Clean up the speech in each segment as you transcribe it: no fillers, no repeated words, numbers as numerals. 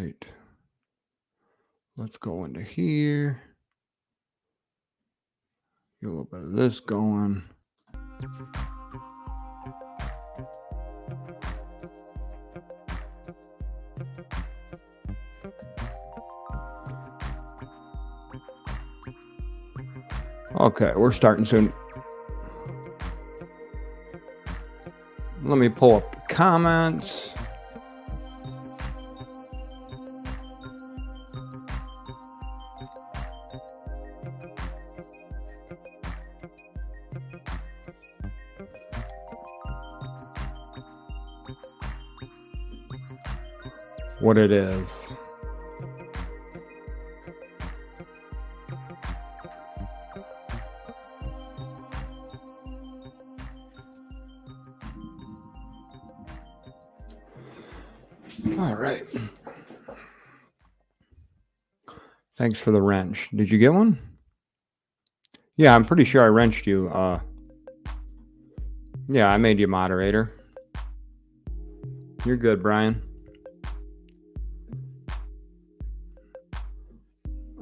right. Let's go into here. Get a little bit of this going. Okay, we're starting soon. Let me pull up the comments. What it is. All right. Thanks for the wrench. Did you get one? Yeah, I'm pretty sure I wrenched you. Yeah, I made you moderator. You're good, Brian.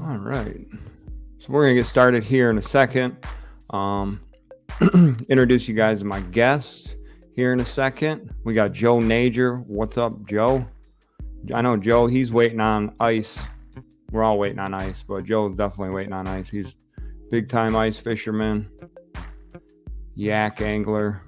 All right. So we're going to get started here in a second. Introduce you guys to my guests here in a second. We got Joe Nager. What's up, Joe? I know Joe, he's waiting on ice. We're all waiting on ice, but Joe's definitely waiting on ice. He's big time ice fisherman, yak angler.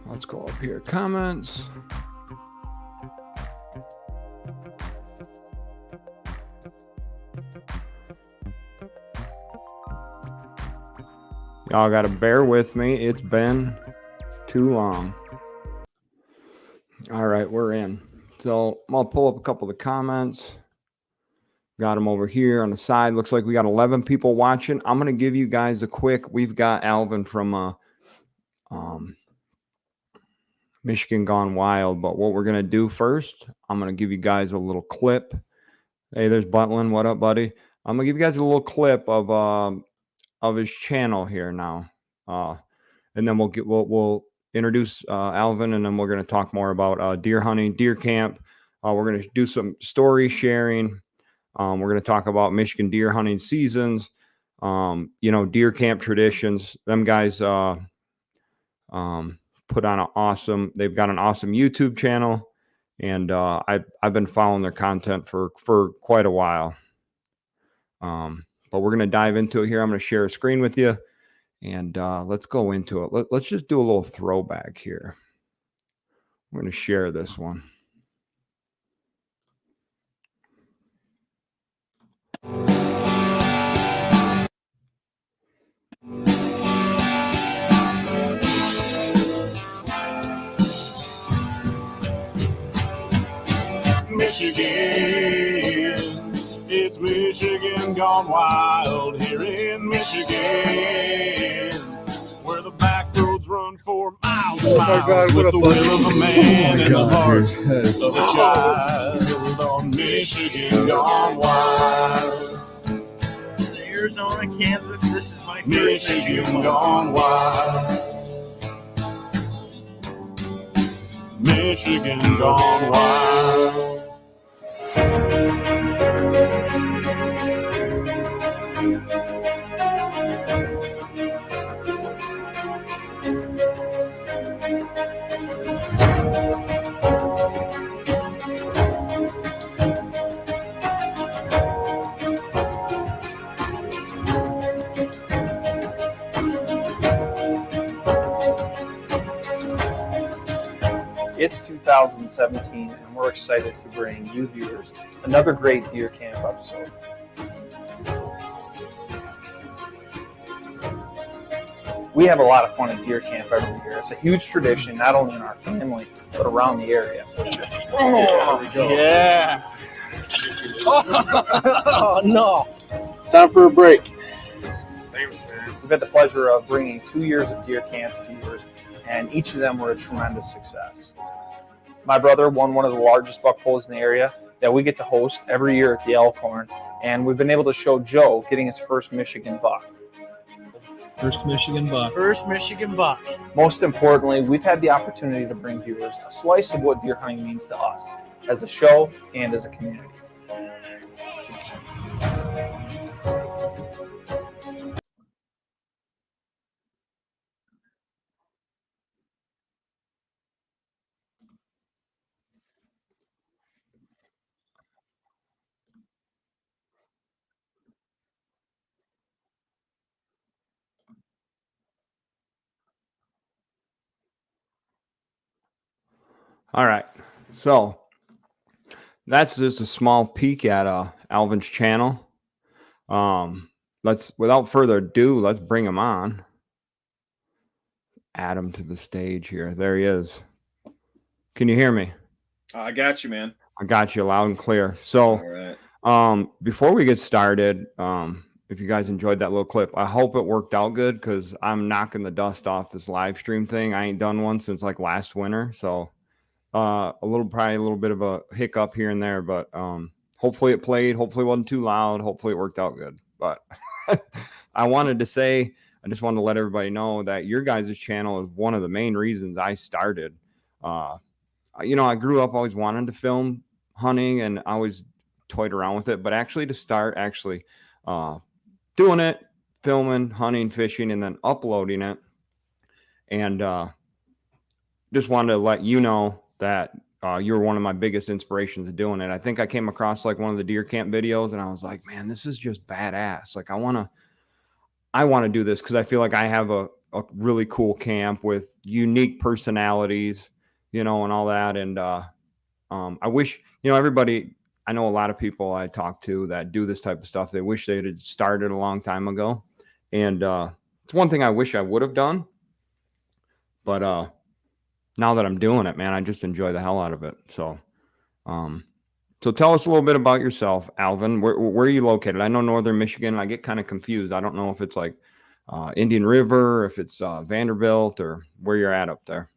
Let's go up here. Comments. Y'all got to bear with me. It's been too long. All right, we're in. So I'm going to pull up a couple of the comments. Got them over here on the side. Looks like we got 11 people watching. I'm going to give you guys a quick. We've got Alvin from Michigan Gone Wild. But what we're going to do first, I'm going to give you guys a little clip. Hey, there's Butlin. What up, buddy? I'm going to give you guys a little clip of his channel here now. And then we'll introduce Alvin, and then we're going to talk more about deer hunting, deer camp. We're going to do some story sharing. We're going to talk about Michigan deer hunting seasons, deer camp traditions. Them guys put on they've got an awesome YouTube channel, and I've been following their content for quite a while. But we're going to dive into it here. I'm going to share a screen with you, and let's go into it. Let's just do a little throwback here. We're going to share this one. Michigan, it's Michigan gone wild here in Michigan, where the back roads run for miles and miles with the will of a man and the heart of a child on Michigan gone wild. Arizona, Kansas, this is my favorite. Michigan gone wild. Michigan gone wild. It's 2017, and we're excited to bring you viewers another great deer camp episode. We have a lot of fun at deer camp every year. It's a huge tradition, not only in our family, but around the area. Oh, yeah. Oh, no. Time for a break. We've had the pleasure of bringing 2 years of deer camp to viewers, and each of them were a tremendous success. My brother won one of the largest buck pulls in the area. that we get to host every year at the Elkhorn, and we've been able to show Joe getting his first Michigan buck. First Michigan buck. First Michigan buck. Most importantly, we've had the opportunity to bring viewers a slice of what deer hunting means to us as a show and as a community. All right. So that's just a small peek at Alvin's channel. Without further ado, let's bring him on. Add him to the stage here. There he is. Can you hear me? I got you, man. I got you loud and clear. So, all right. Before we get started, if you guys enjoyed that little clip, I hope it worked out good because I'm knocking the dust off this live stream thing. I ain't done one since like last winter. So, probably a little bit of a hiccup here and there, but hopefully it played. Hopefully it wasn't too loud. Hopefully it worked out good. But I just wanted to let everybody know that your guys' channel is one of the main reasons I started. I grew up always wanting to film hunting and I always toyed around with it, but actually to start doing it, filming, hunting, fishing, and then uploading it. And just wanted to let you know that you were one of my biggest inspirations of doing it. I think I came across like one of the deer camp videos and I was like, man, this is just badass. Like I want to do this because I feel like I have a really cool camp with unique personalities, and all that. And I wish, everybody, I know a lot of people I talk to that do this type of stuff. They wish they had started a long time ago. And it's one thing I wish I would have done. But now that I'm doing it, man, I just enjoy the hell out of it. So, so tell us a little bit about yourself, Alvin. Where are you located? I know Northern Michigan. I get kind of confused. I don't know if it's like Indian River, if it's Vanderbilt, or where you're at up there.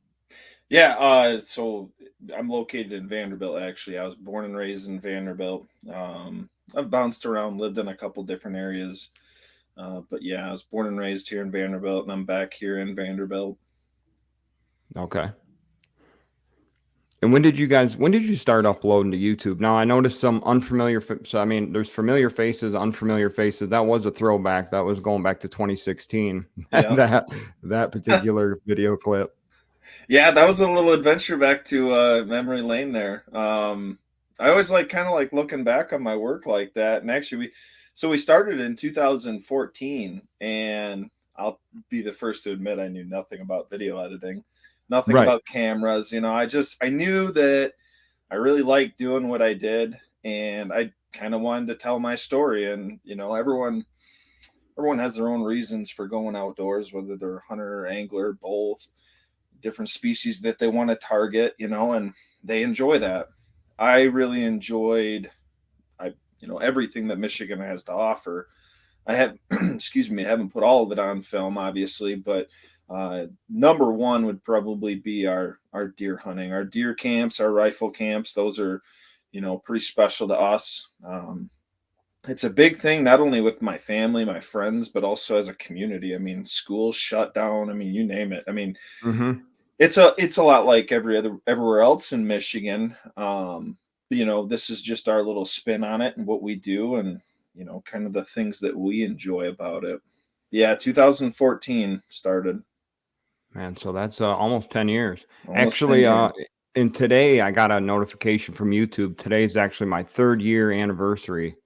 Yeah, so I'm located in Vanderbilt, actually. I was born and raised in Vanderbilt. I've bounced around, lived in a couple different areas. But yeah, I was born and raised here in Vanderbilt, and I'm back here in Vanderbilt. Okay. And when did you start uploading to YouTube? Now I noticed some unfamiliar. So I mean, there's familiar faces, unfamiliar faces. That was a throwback. That was going back to 2016. Yeah. that particular video clip. Yeah, that was a little adventure back to memory lane there. I always kind of looking back on my work like that. And actually, we started in 2014, and I'll be the first to admit I knew nothing about video editing. Nothing about cameras, I knew that I really liked doing what I did, and I kind of wanted to tell my story. And, everyone has their own reasons for going outdoors, whether they're hunter or angler, both different species that they want to target, and they enjoy that. I really enjoyed, everything that Michigan has to offer. I haven't put all of it on film, obviously, but number one would probably be our deer hunting, our deer camps, our rifle camps. Those are, pretty special to us. It's a big thing, not only with my family, my friends, but also as a community. I mean, schools shut down. I mean, you name it. I mean, it's a lot like everywhere else in Michigan. This is just our little spin on it and what we do, and, kind of the things that we enjoy about it. Yeah. 2014 started. Man, so that's almost 10 years. Almost Actually, 10 years. And today I got a notification from YouTube. Today's actually my 3rd year anniversary.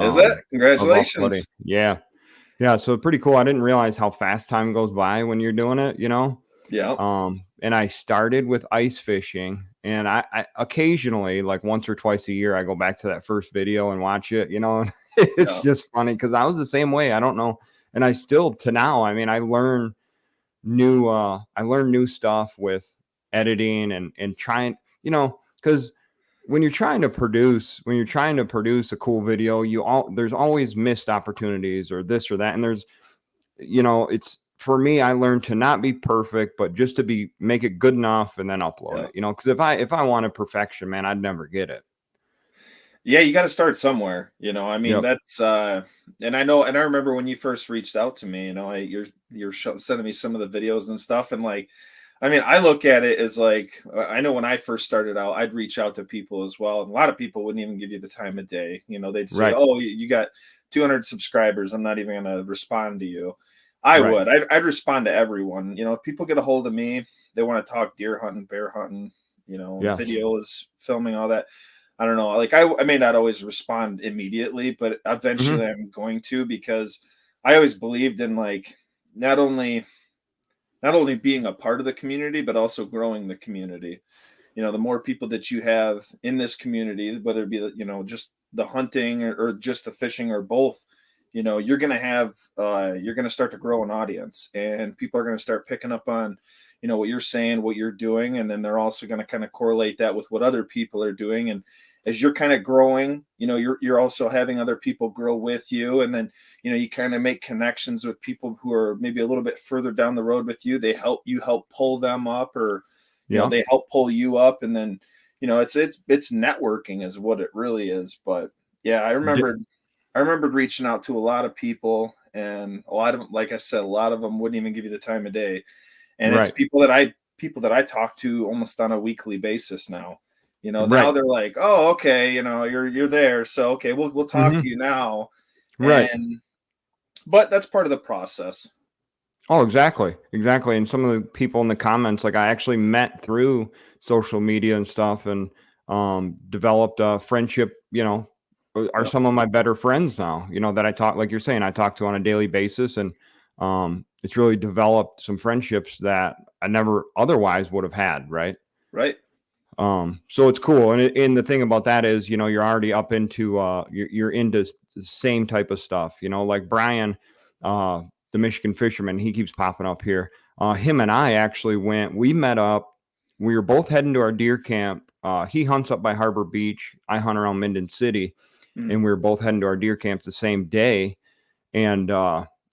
Is it? Congratulations. Yeah. Yeah. So pretty cool. I didn't realize how fast time goes by when you're doing it, Yeah. And I started with ice fishing, and I occasionally, like once or twice a year, I go back to that first video and watch it, and it's just funny because I was the same way. I don't know. And I still to now, I mean, I learn new stuff with editing and trying, because when you're trying to produce a cool video, there's always missed opportunities or this or that. And there's, it's for me, I learned to not be perfect, but just to make it good enough and then upload it, because if I wanted perfection, man, I'd never get it. Yeah, you got to start somewhere, you know. I mean, Yep. that's and I know, and I remember when you first reached out to me, you know, you're sending me some of the videos and stuff, and like, I mean, I look at it as like, I know when I first started out, I'd reach out to people as well, and a lot of people wouldn't even give you the time of day. You know, they'd say, Right. "Oh, you got 200 subscribers. I'm not even going to respond to you." I Right. would. I'd respond to everyone. You know, if people get a hold of me, they want to talk deer hunting, bear hunting, you know, Yes. videos, filming, all that. I don't know. Like I may not always respond immediately, but eventually Hmm. I'm going to, because I always believed in like not only being a part of the community, but also growing the community. You know, the more people that you have in this community, whether it be, you know, just the hunting or just the fishing or both, you know, you're going to start to grow an audience, and people are going to start picking up on, you know, what you're saying, what you're doing. And then they're also going to kind of correlate that with what other people are doing. And as you're kind of growing, you know, you're also having other people grow with you. And then, you know, you kind of make connections with people who are maybe a little bit further down the road with you. They help pull them up, or, you know, Yeah. they help pull you up. And then, you know, it's networking is what it really is. But yeah, D- I remembered reaching out to a lot of people, and a lot of them, like I said, a lot of them wouldn't even give you the time of day. And it's right. people that I talk to almost on a weekly basis now. You know, now Right. they're like, "Oh, okay, you know, you're there, so okay, we'll talk Hmm. to you now." Right. And but that's part of the process. Oh, exactly. Exactly. And some of the people in the comments, like I actually met through social media and stuff, and developed a friendship, are Yep. some of my better friends now, that I talk, like you're saying, I talk to on a daily basis. And it's really developed some friendships that I never otherwise would have had. Right. Right. So it's cool. And the thing about that is, you're already up into, you're into the same type of stuff, like Brian, uh, the Michigan fisherman, he keeps popping up here. Him and I actually we met up, we were both heading to our deer camp. He hunts up by Harbor Beach. I hunt around Minden City, Mm. and we were both heading to our deer camp the same day. And,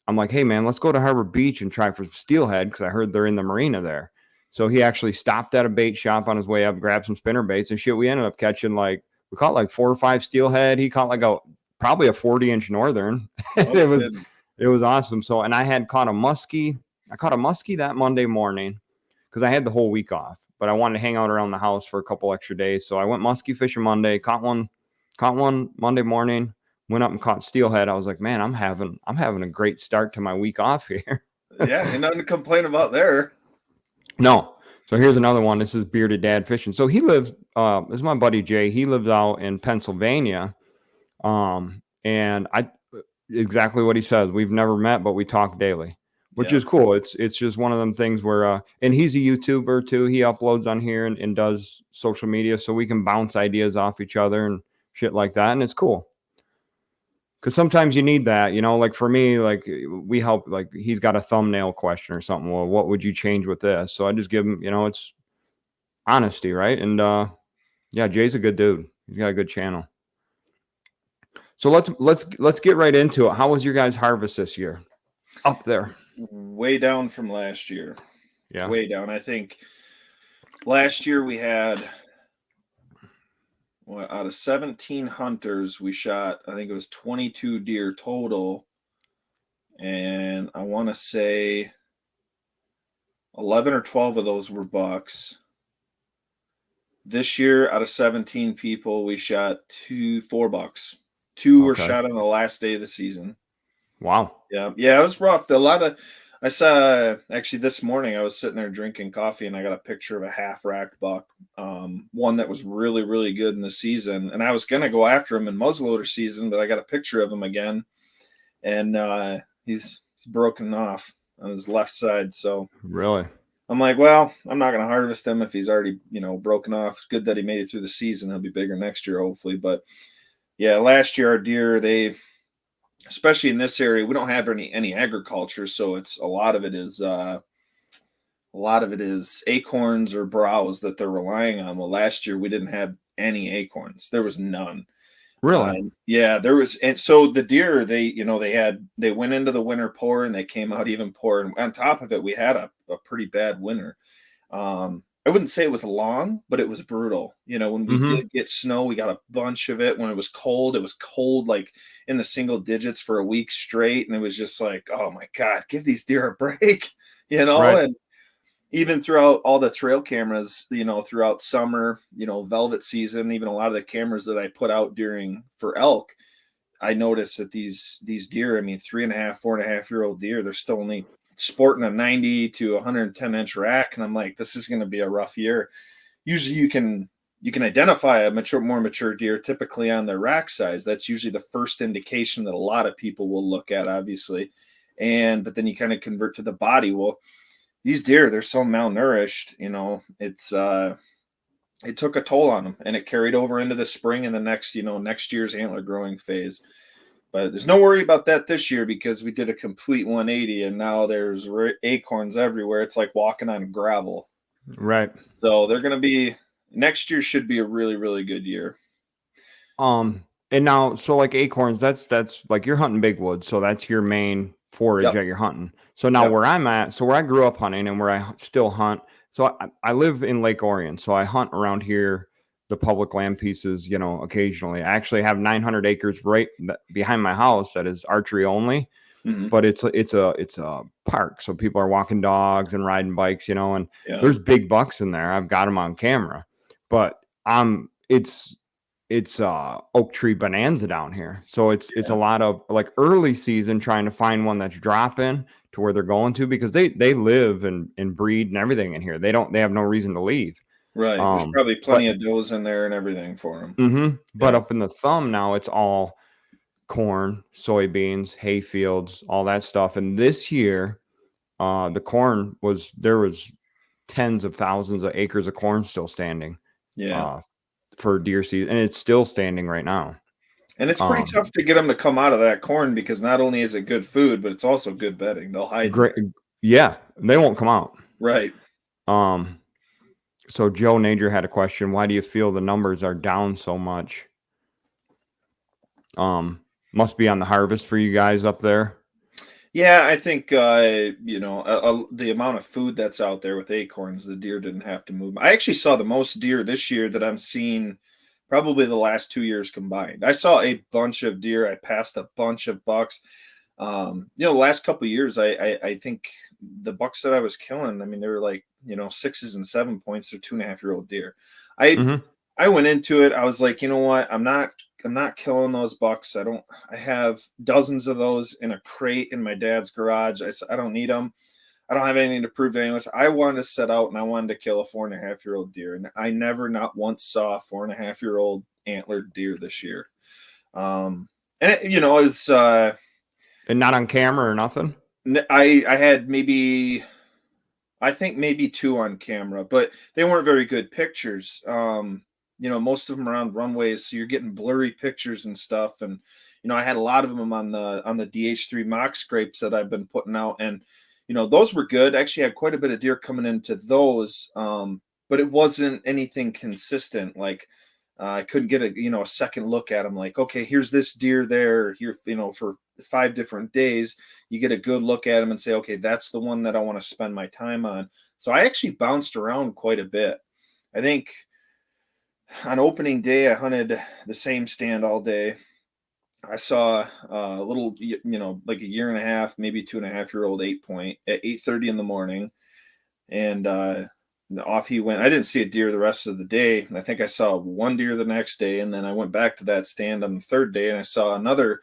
I'm like, hey man, let's go to Harbor Beach and try for some steelhead, because I heard they're in the marina there. So he actually stopped at a bait shop on his way up, grabbed some spinner baits, and shit. We ended up catching we caught like 4 or 5 steelhead. He caught probably a 40-inch northern. No it was kidding. it was awesome. So, and I had caught a muskie. I caught a muskie that Monday morning because I had the whole week off, but I wanted to hang out around the house for a couple extra days. So I went muskie fishing Monday, caught one Monday morning, went up and caught steelhead. I was like, man, I'm having a great start to my week off here. Yeah, and nothing to complain about there. No. So here's another one. This is Bearded Dad Fishing. So he lives, this is my buddy Jay. He lives out in Pennsylvania. And exactly what he says. We've never met, but we talk daily, which Yeah. is cool. It's just one of them things where, and he's a YouTuber too. He uploads on here and does social media, so we can bounce ideas off each other and shit like that. And it's cool. Because sometimes you need that, like for me, like we help, like he's got a thumbnail question or something. Well, what would you change with this? So I just give him, it's honesty, right? And yeah, Jay's a good dude. He's got a good channel. So let's get right into it. How was your guys' harvest this year? Up there. Way down from last year. Yeah. Way down. I think last year we had, well, out of 17 hunters, we shot, I think it was 22 deer total. And I want to say 11 or 12 of those were bucks. This year, out of 17 people, we shot 4 bucks. 2 were Okay. shot on the last day of the season. Wow. Yeah, it was rough. I saw, actually this morning I was sitting there drinking coffee, and I got a picture of a half racked buck, one that was really, really good in the season. And I was going to go after him in muzzleloader season, but I got a picture of him again, and he's broken off on his left side. So Really? I'm like, well, I'm not going to harvest him if he's already, broken off. It's good that he made it through the season. He'll be bigger next year, hopefully. But yeah, last year our deer, especially in this area, we don't have any agriculture, so it's a lot of it is acorns or browse that they're relying on. Well, last year we didn't have any acorns. There was none. Really? Yeah, there was, and so the deer, they went into the winter poor, and they came out even poorer. And on top of it, we had a pretty bad winter. I wouldn't say it was long, but it was brutal. When we Mm-hmm. did get snow, we got a bunch of it. When it was cold like in the single digits for a week straight. And it was just like, oh my God, give these deer a break, Right. and even throughout all the trail cameras, throughout summer, velvet season, even a lot of the cameras that I put out for elk, I noticed that these deer, I mean, 3.5, 4.5-year-old deer, they're still only sporting a 90 to 110-inch rack. And I'm like, this is going to be a rough year. Usually you can identify a more mature deer typically on their rack size. That's usually the first indication that a lot of people will look at, obviously. But then you kind of convert to the body. Well, these deer, they're so malnourished, it took a toll on them, and it carried over into the spring and the next year's antler growing phase. But there's no worry about that this year because we did a complete 180, and now there's acorns everywhere. It's like walking on gravel. Right. So next year should be a really, really good year. And now, so like acorns, that's like you're hunting big woods, so that's your main forage Yep. that you're hunting. So now Yep. where I'm at, so where I grew up hunting and where I still hunt, so I live in Lake Orion, so I hunt around here, the public land pieces, occasionally. I actually have 900 acres right behind my house that is archery only, Mhm. but it's a park, so people are walking dogs and riding bikes, and Yeah. there's big bucks in there. I've got them on camera, but it's oak tree bonanza down here, so it's a lot of like early season trying to find one that's dropping to where they're going to, because they live and breed and everything in here. They have no reason to leave. Right. There's probably But plenty of does in there and everything for them. but Yeah. up in the thumb now, it's all corn, soybeans, hay fields, all that stuff. And this year, the corn there was tens of thousands of acres of corn still standing. Yeah. For deer season, and it's still standing right now. And it's pretty tough to get them to come out of that corn because not only is it good food, but it's also good bedding. They'll hide in Great, there. yeah, they won't come out. Right. So Joe Nader had a question: why do you feel the numbers are down so much? Must be on the harvest for you guys up there. Yeah, I think the amount of food that's out there with acorns, the deer didn't have to move. I actually saw the most deer this year that I'm seeing probably the last 2 years combined. I saw a bunch of deer. I passed a bunch of bucks. The last couple of years, I think the bucks that I was killing, I mean, they were like 6s and 7 points. They're 2.5-year-old deer. I went into it. I was like, you know what? I'm not killing those bucks. I have dozens of those in a crate in my dad's garage. I don't need them. I don't have anything to prove to anyone. I wanted to set out and I wanted to kill a 4.5-year-old deer. And I never, not once, saw a 4.5-year-old antlered deer this year. And it was, and not on camera or nothing. I had I think maybe 2 on camera, but they weren't very good pictures. Most of them around runways, so you're getting blurry pictures and stuff. And I had a lot of them on the DH3 mock scrapes that I've been putting out, and those were good. I actually had quite a bit of deer coming into those, but it wasn't anything consistent. Like I couldn't get a second look at them. Like, okay, here's this deer there here, for 5 different days. You get a good look at them and say, okay, that's the one that I want to spend my time on. So I actually bounced around quite a bit. I think on opening day, I hunted the same stand all day. I saw a little, like a 1.5 years, maybe 2.5-year-old 8-point at 8:30 in the morning. And off he went. I didn't see a deer the rest of the day. And I think I saw one deer the next day. And then I went back to that stand on the third day and I saw another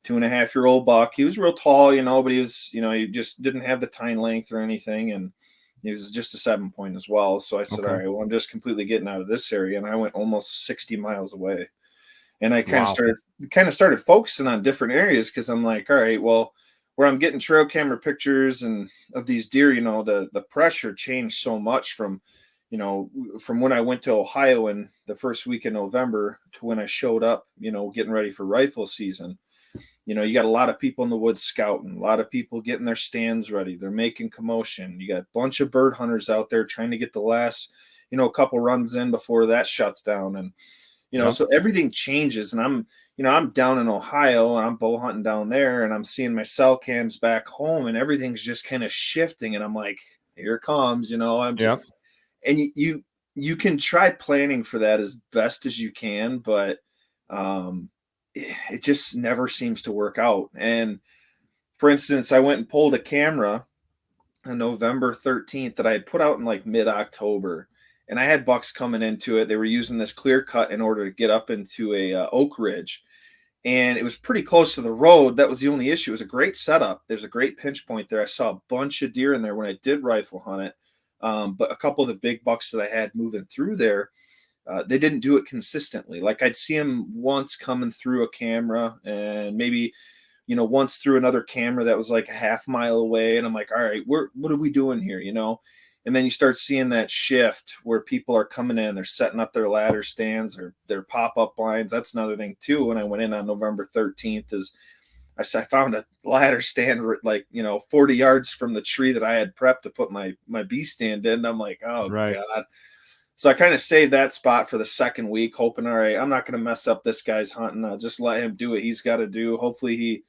2.5-year-old buck. He was real tall, but he was, he just didn't have the tine length or anything. And he was just a 7-point as well. So I said, all right, well, I'm just completely getting out of this area. And I went almost 60 miles away. And I kind of started focusing on different areas because I'm like, all right, well, where I'm getting trail camera pictures and of these deer, the pressure changed so much from when I went to Ohio in the first week in November to when I showed up, getting ready for rifle season. You got a lot of people in the woods scouting, a lot of people getting their stands ready. They're making commotion. You got a bunch of bird hunters out there trying to get the last, couple runs in before that shuts down. And, so everything changes. And I'm down in Ohio and I'm bow hunting down there and I'm seeing my cell cams back home and everything's just kind of shifting. And I'm like, here it comes, and you can try planning for that as best as you can, but it just never seems to work out. And for instance, I went and pulled a camera on November 13th that I had put out in like mid-October, and I had bucks coming into it. They were using this clear cut in order to get up into a oak ridge, and it was pretty close to the road. That was the only issue. It was a great setup. There's a great pinch point there. I saw a bunch of deer in there when I did rifle hunt it, but a couple of the big bucks that I had moving through there, they didn't do it consistently. Like I'd see them once coming through a camera, and maybe once through another camera that was like a half mile away. And I'm like, all right, what are we doing here? And then you start seeing that shift where people are coming in, they're setting up their ladder stands or their pop-up blinds. That's another thing too. When I went in on November 13th is I found a ladder stand like, 40 yards from the tree that I had prepped to put my bee stand in. And I'm like, oh Right. God. So I kind of saved that spot for the second week, hoping, all right, I'm not going to mess up this guy's hunting. I'll just let him do what he's got to do. Hopefully he,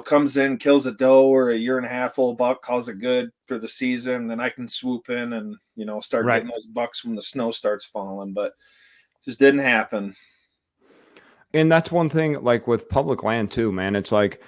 comes in, kills a doe or a 1.5-year-old buck, calls it good for the season. Then I can swoop in and, start Right. getting those bucks when the snow starts falling, but just didn't happen. And that's one thing, like with public land too, man. It's like,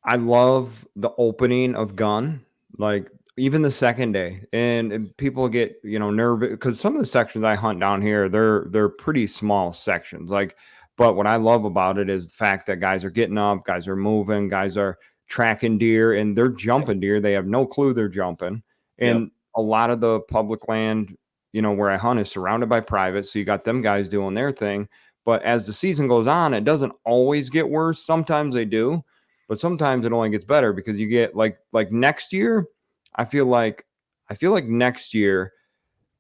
I love the opening of gun, like even the second day, and people get, nervous because some of the sections I hunt down here, they're pretty small sections. Like, but what I love about it is the fact that guys are getting up, guys are moving, guys are tracking deer, and they're jumping deer. They have no clue they're jumping. And a lot of the public land, where I hunt is surrounded by private. So you got them guys doing their thing. But as the season goes on, it doesn't always get worse. Sometimes they do, but sometimes it only gets better because you get like next year. I feel like next year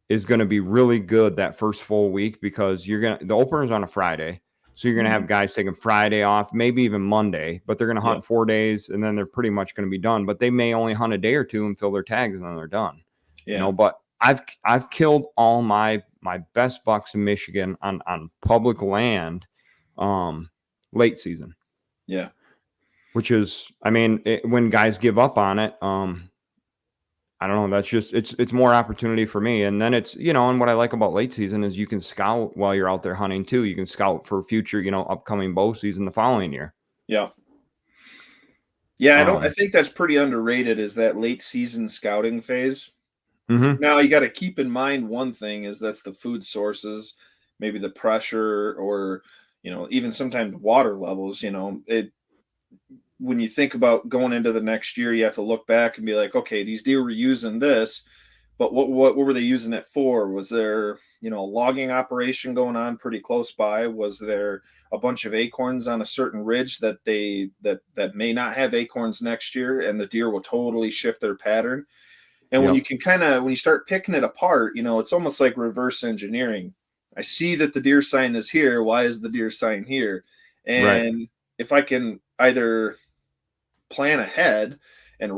is going to be really good that first full week because the opener's on a Friday. So you're going to have guys taking Friday off, maybe even Monday, but they're going to hunt 4 days and then they're pretty much going to be done. But they may only hunt a day or two and fill their tags and then they're done. Yeah. But I've killed all my best bucks in Michigan on public land late season. Yeah. Which is, when guys give up on it, I don't know. That's just, it's more opportunity for me. And then it's, and what I like about late season is you can scout while you're out there hunting too. You can scout for future, upcoming bow season the following year. Yeah. Yeah. I think that's pretty underrated is that late season scouting phase. Mm-hmm. Now you got to keep in mind one thing is that's the food sources, maybe the pressure or, even sometimes water levels, when you think about going into the next year, you have to look back and be like, okay, these deer were using this, but what were they using it for? Was there, a logging operation going on pretty close by? Was there a bunch of acorns on a certain ridge that that may not have acorns next year and the deer will totally shift their pattern? And when you can when you start picking it apart, it's almost like reverse engineering. I see that the deer sign is here. Why is the deer sign here? And if I can either plan ahead and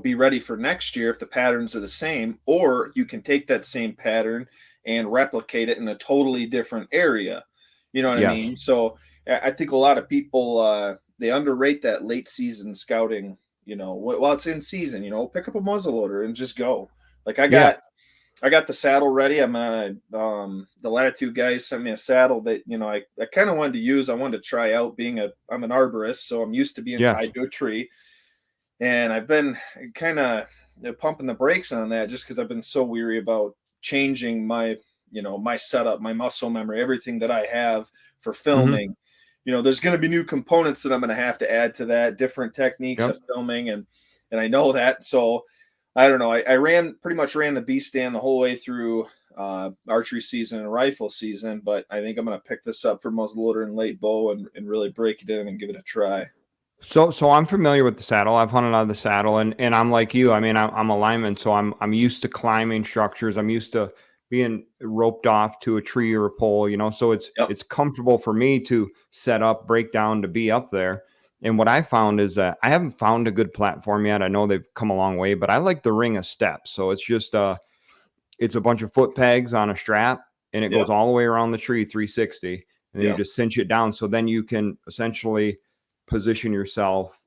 be ready for next year if the patterns are the same, or you can take that same pattern and replicate it in a totally different area. You know what I mean? So I think a lot of people they underrate that late season scouting. While it's in season, pick up a muzzleloader and just go. Like I got the saddle ready. I'm the Latitude guys sent me a saddle that I kind of wanted to use. I wanted to try out I'm an arborist, so I'm used to being tied to a tree, and I've been kind of pumping the brakes on that just because I've been so weary about changing my my setup, my muscle memory, everything that I have for filming. There's going to be new components that I'm going to have to add to that, different techniques of filming, and I know that. So I don't know. I pretty much ran the bee stand the whole way through archery season and rifle season, but I think I'm going to pick this up for muzzleloader and late bow and really break it in and give it a try. So I'm familiar with the saddle. I've hunted on the saddle, and I'm like you. I'm a lineman, so I'm used to climbing structures. I'm used to being roped off to a tree or a pole, so it's comfortable for me to set up, break down to be up there. And what I found is that I haven't found a good platform yet. I know they've come a long way, but I like the ring of steps. So it's just it's a bunch of foot pegs on a strap, and it goes all the way around the tree 360, and then you just cinch it down. So then you can essentially position yourself,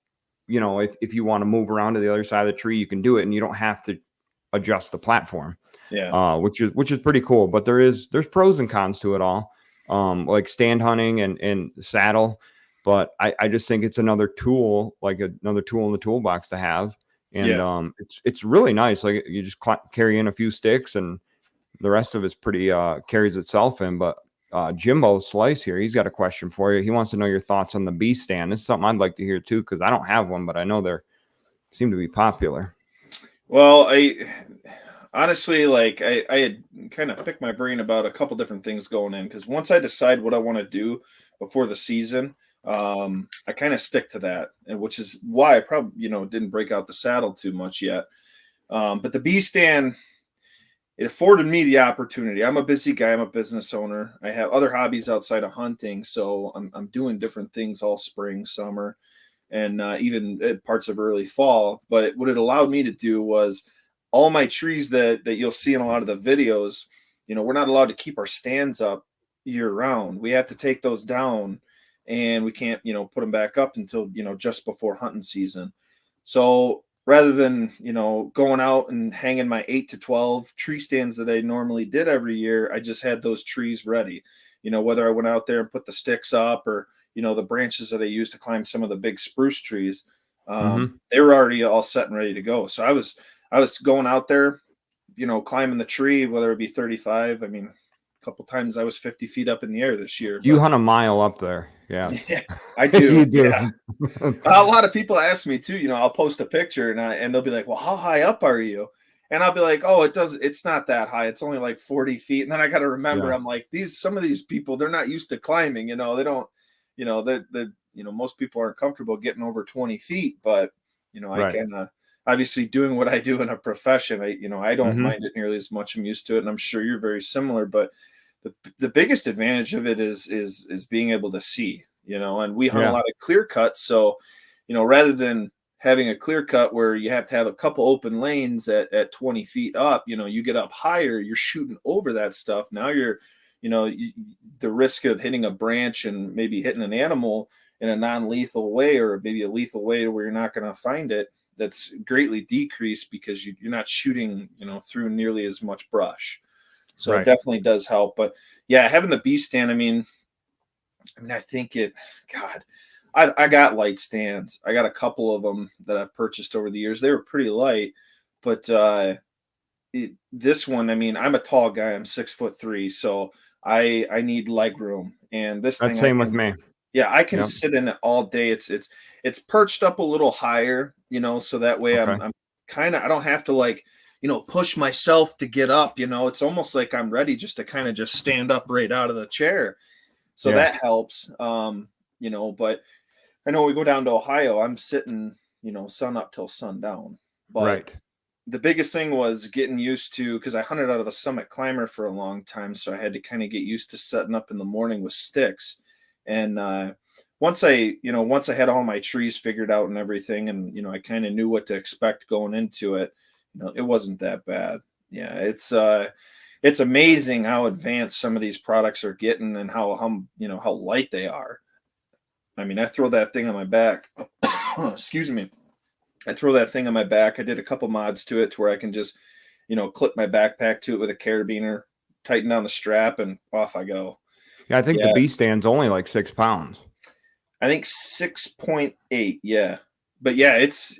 if you want to move around to the other side of the tree, you can do it, and you don't have to adjust the platform. Yeah. Which is pretty cool. But there's pros and cons to it all. Like stand hunting and saddle. But I just think it's another tool, like another tool in the toolbox to have. And it's really nice. Like you just carry in a few sticks and the rest of it's pretty carries itself in. But Jimbo Slice here, he's got a question for you. He wants to know your thoughts on the B stand. This is something I'd like to hear too, because I don't have one, but I know they seem to be popular. Well, honestly, like I had kind of picked my brain about a couple different things going in, because once I decide what I want to do before the season, I kind of stick to that, and which is why I probably didn't break out the saddle too much yet. But the B stand, it afforded me the opportunity. I'm a busy guy. I'm a business owner. I have other hobbies outside of hunting, so I'm doing different things all spring, summer, and even parts of early fall. But what it allowed me to do was all my trees that you'll see in a lot of the videos. We're not allowed to keep our stands up year round. We have to take those down, and we can't put them back up until just before hunting season. So rather than going out and hanging my 8 to 12 tree stands that I normally did every year, I just had those trees ready. Whether I went out there and put the sticks up, or the branches that I used to climb some of the big spruce trees, they were already all set and ready to go. So I was going out there, climbing the tree, whether it be 35. I mean, a couple times I was 50 feet up in the air this year. You hunt a mile up there. Yeah, I do. You do. Yeah. A lot of people ask me too, I'll post a picture and they'll be like, well, how high up are you? And I'll be like, oh, it's not that high. It's only like 40 feet. And then I got to remember, I'm like, some of these people, they're not used to climbing, they don't, most people aren't comfortable getting over 20 feet, but, I can, obviously doing what I do in a profession, I don't mind it nearly as much. I'm used to it. And I'm sure you're very similar, but the biggest advantage of it is being able to see, and we hunt a lot of clear cuts. So, rather than having a clear cut where you have to have a couple open lanes at 20 feet up, you get up higher, you're shooting over that stuff. Now you're, the risk of hitting a branch and maybe hitting an animal in a non-lethal way, or maybe a lethal way where you're not going to find it, that's greatly decreased because you're not shooting, through nearly as much brush. So it definitely does help. But yeah, having the B stand, I mean, I think I got light stands. I got a couple of them that I've purchased over the years. They were pretty light, but this one, I'm a tall guy. I'm 6'3", so I need leg room. And this That's thing, same with me. Yeah, I can sit in it all day. It's perched up a little higher, so that way I'm kind of, I don't have to push myself to get up. It's almost like I'm ready just to kind of just stand up right out of the chair. So that helps. But I know we go down to Ohio, I'm sitting, sun up till sundown. But the biggest thing was getting used to, because I hunted out of a Summit Climber for a long time. So I had to kind of get used to setting up in the morning with sticks. And once I had all my trees figured out and everything, and, I kind of knew what to expect going into it, it wasn't that bad. Yeah. It's amazing how advanced some of these products are getting and how light they are. I throw that thing on my back. Excuse me. I throw that thing on my back. I did a couple mods to it to where I can just, clip my backpack to it with a carabiner, tighten down the strap, and off I go. Yeah, I think the B stand's only like 6 pounds. I think 6.8. Yeah. But yeah, it's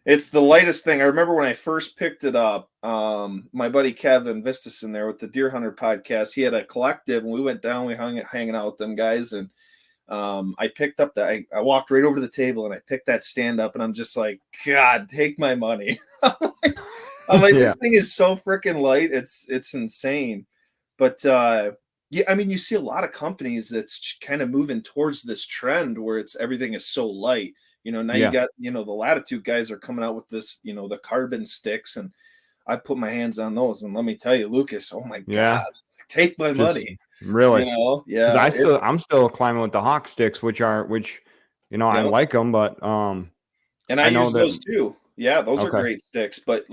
the lightest thing. I remember when I first picked it up, my buddy Kevin Vistison there with the Deer Hunter podcast, he had a collective and we went down, hanging out with them guys. And I picked up I walked right over to the table and I picked that stand up and I'm just like, God, take my money. I'm like, this thing is so freaking light. It's insane. But, you see a lot of companies that's kind of moving towards this trend where everything is so light. Now you got, the Latitude guys are coming out with this, the carbon sticks, and I put my hands on those. And let me tell you, Lucas, oh my God, take my money. Really? Yeah. I'm still climbing with the Hawk sticks, which I like them, but and I use those too. Yeah, those are great sticks. But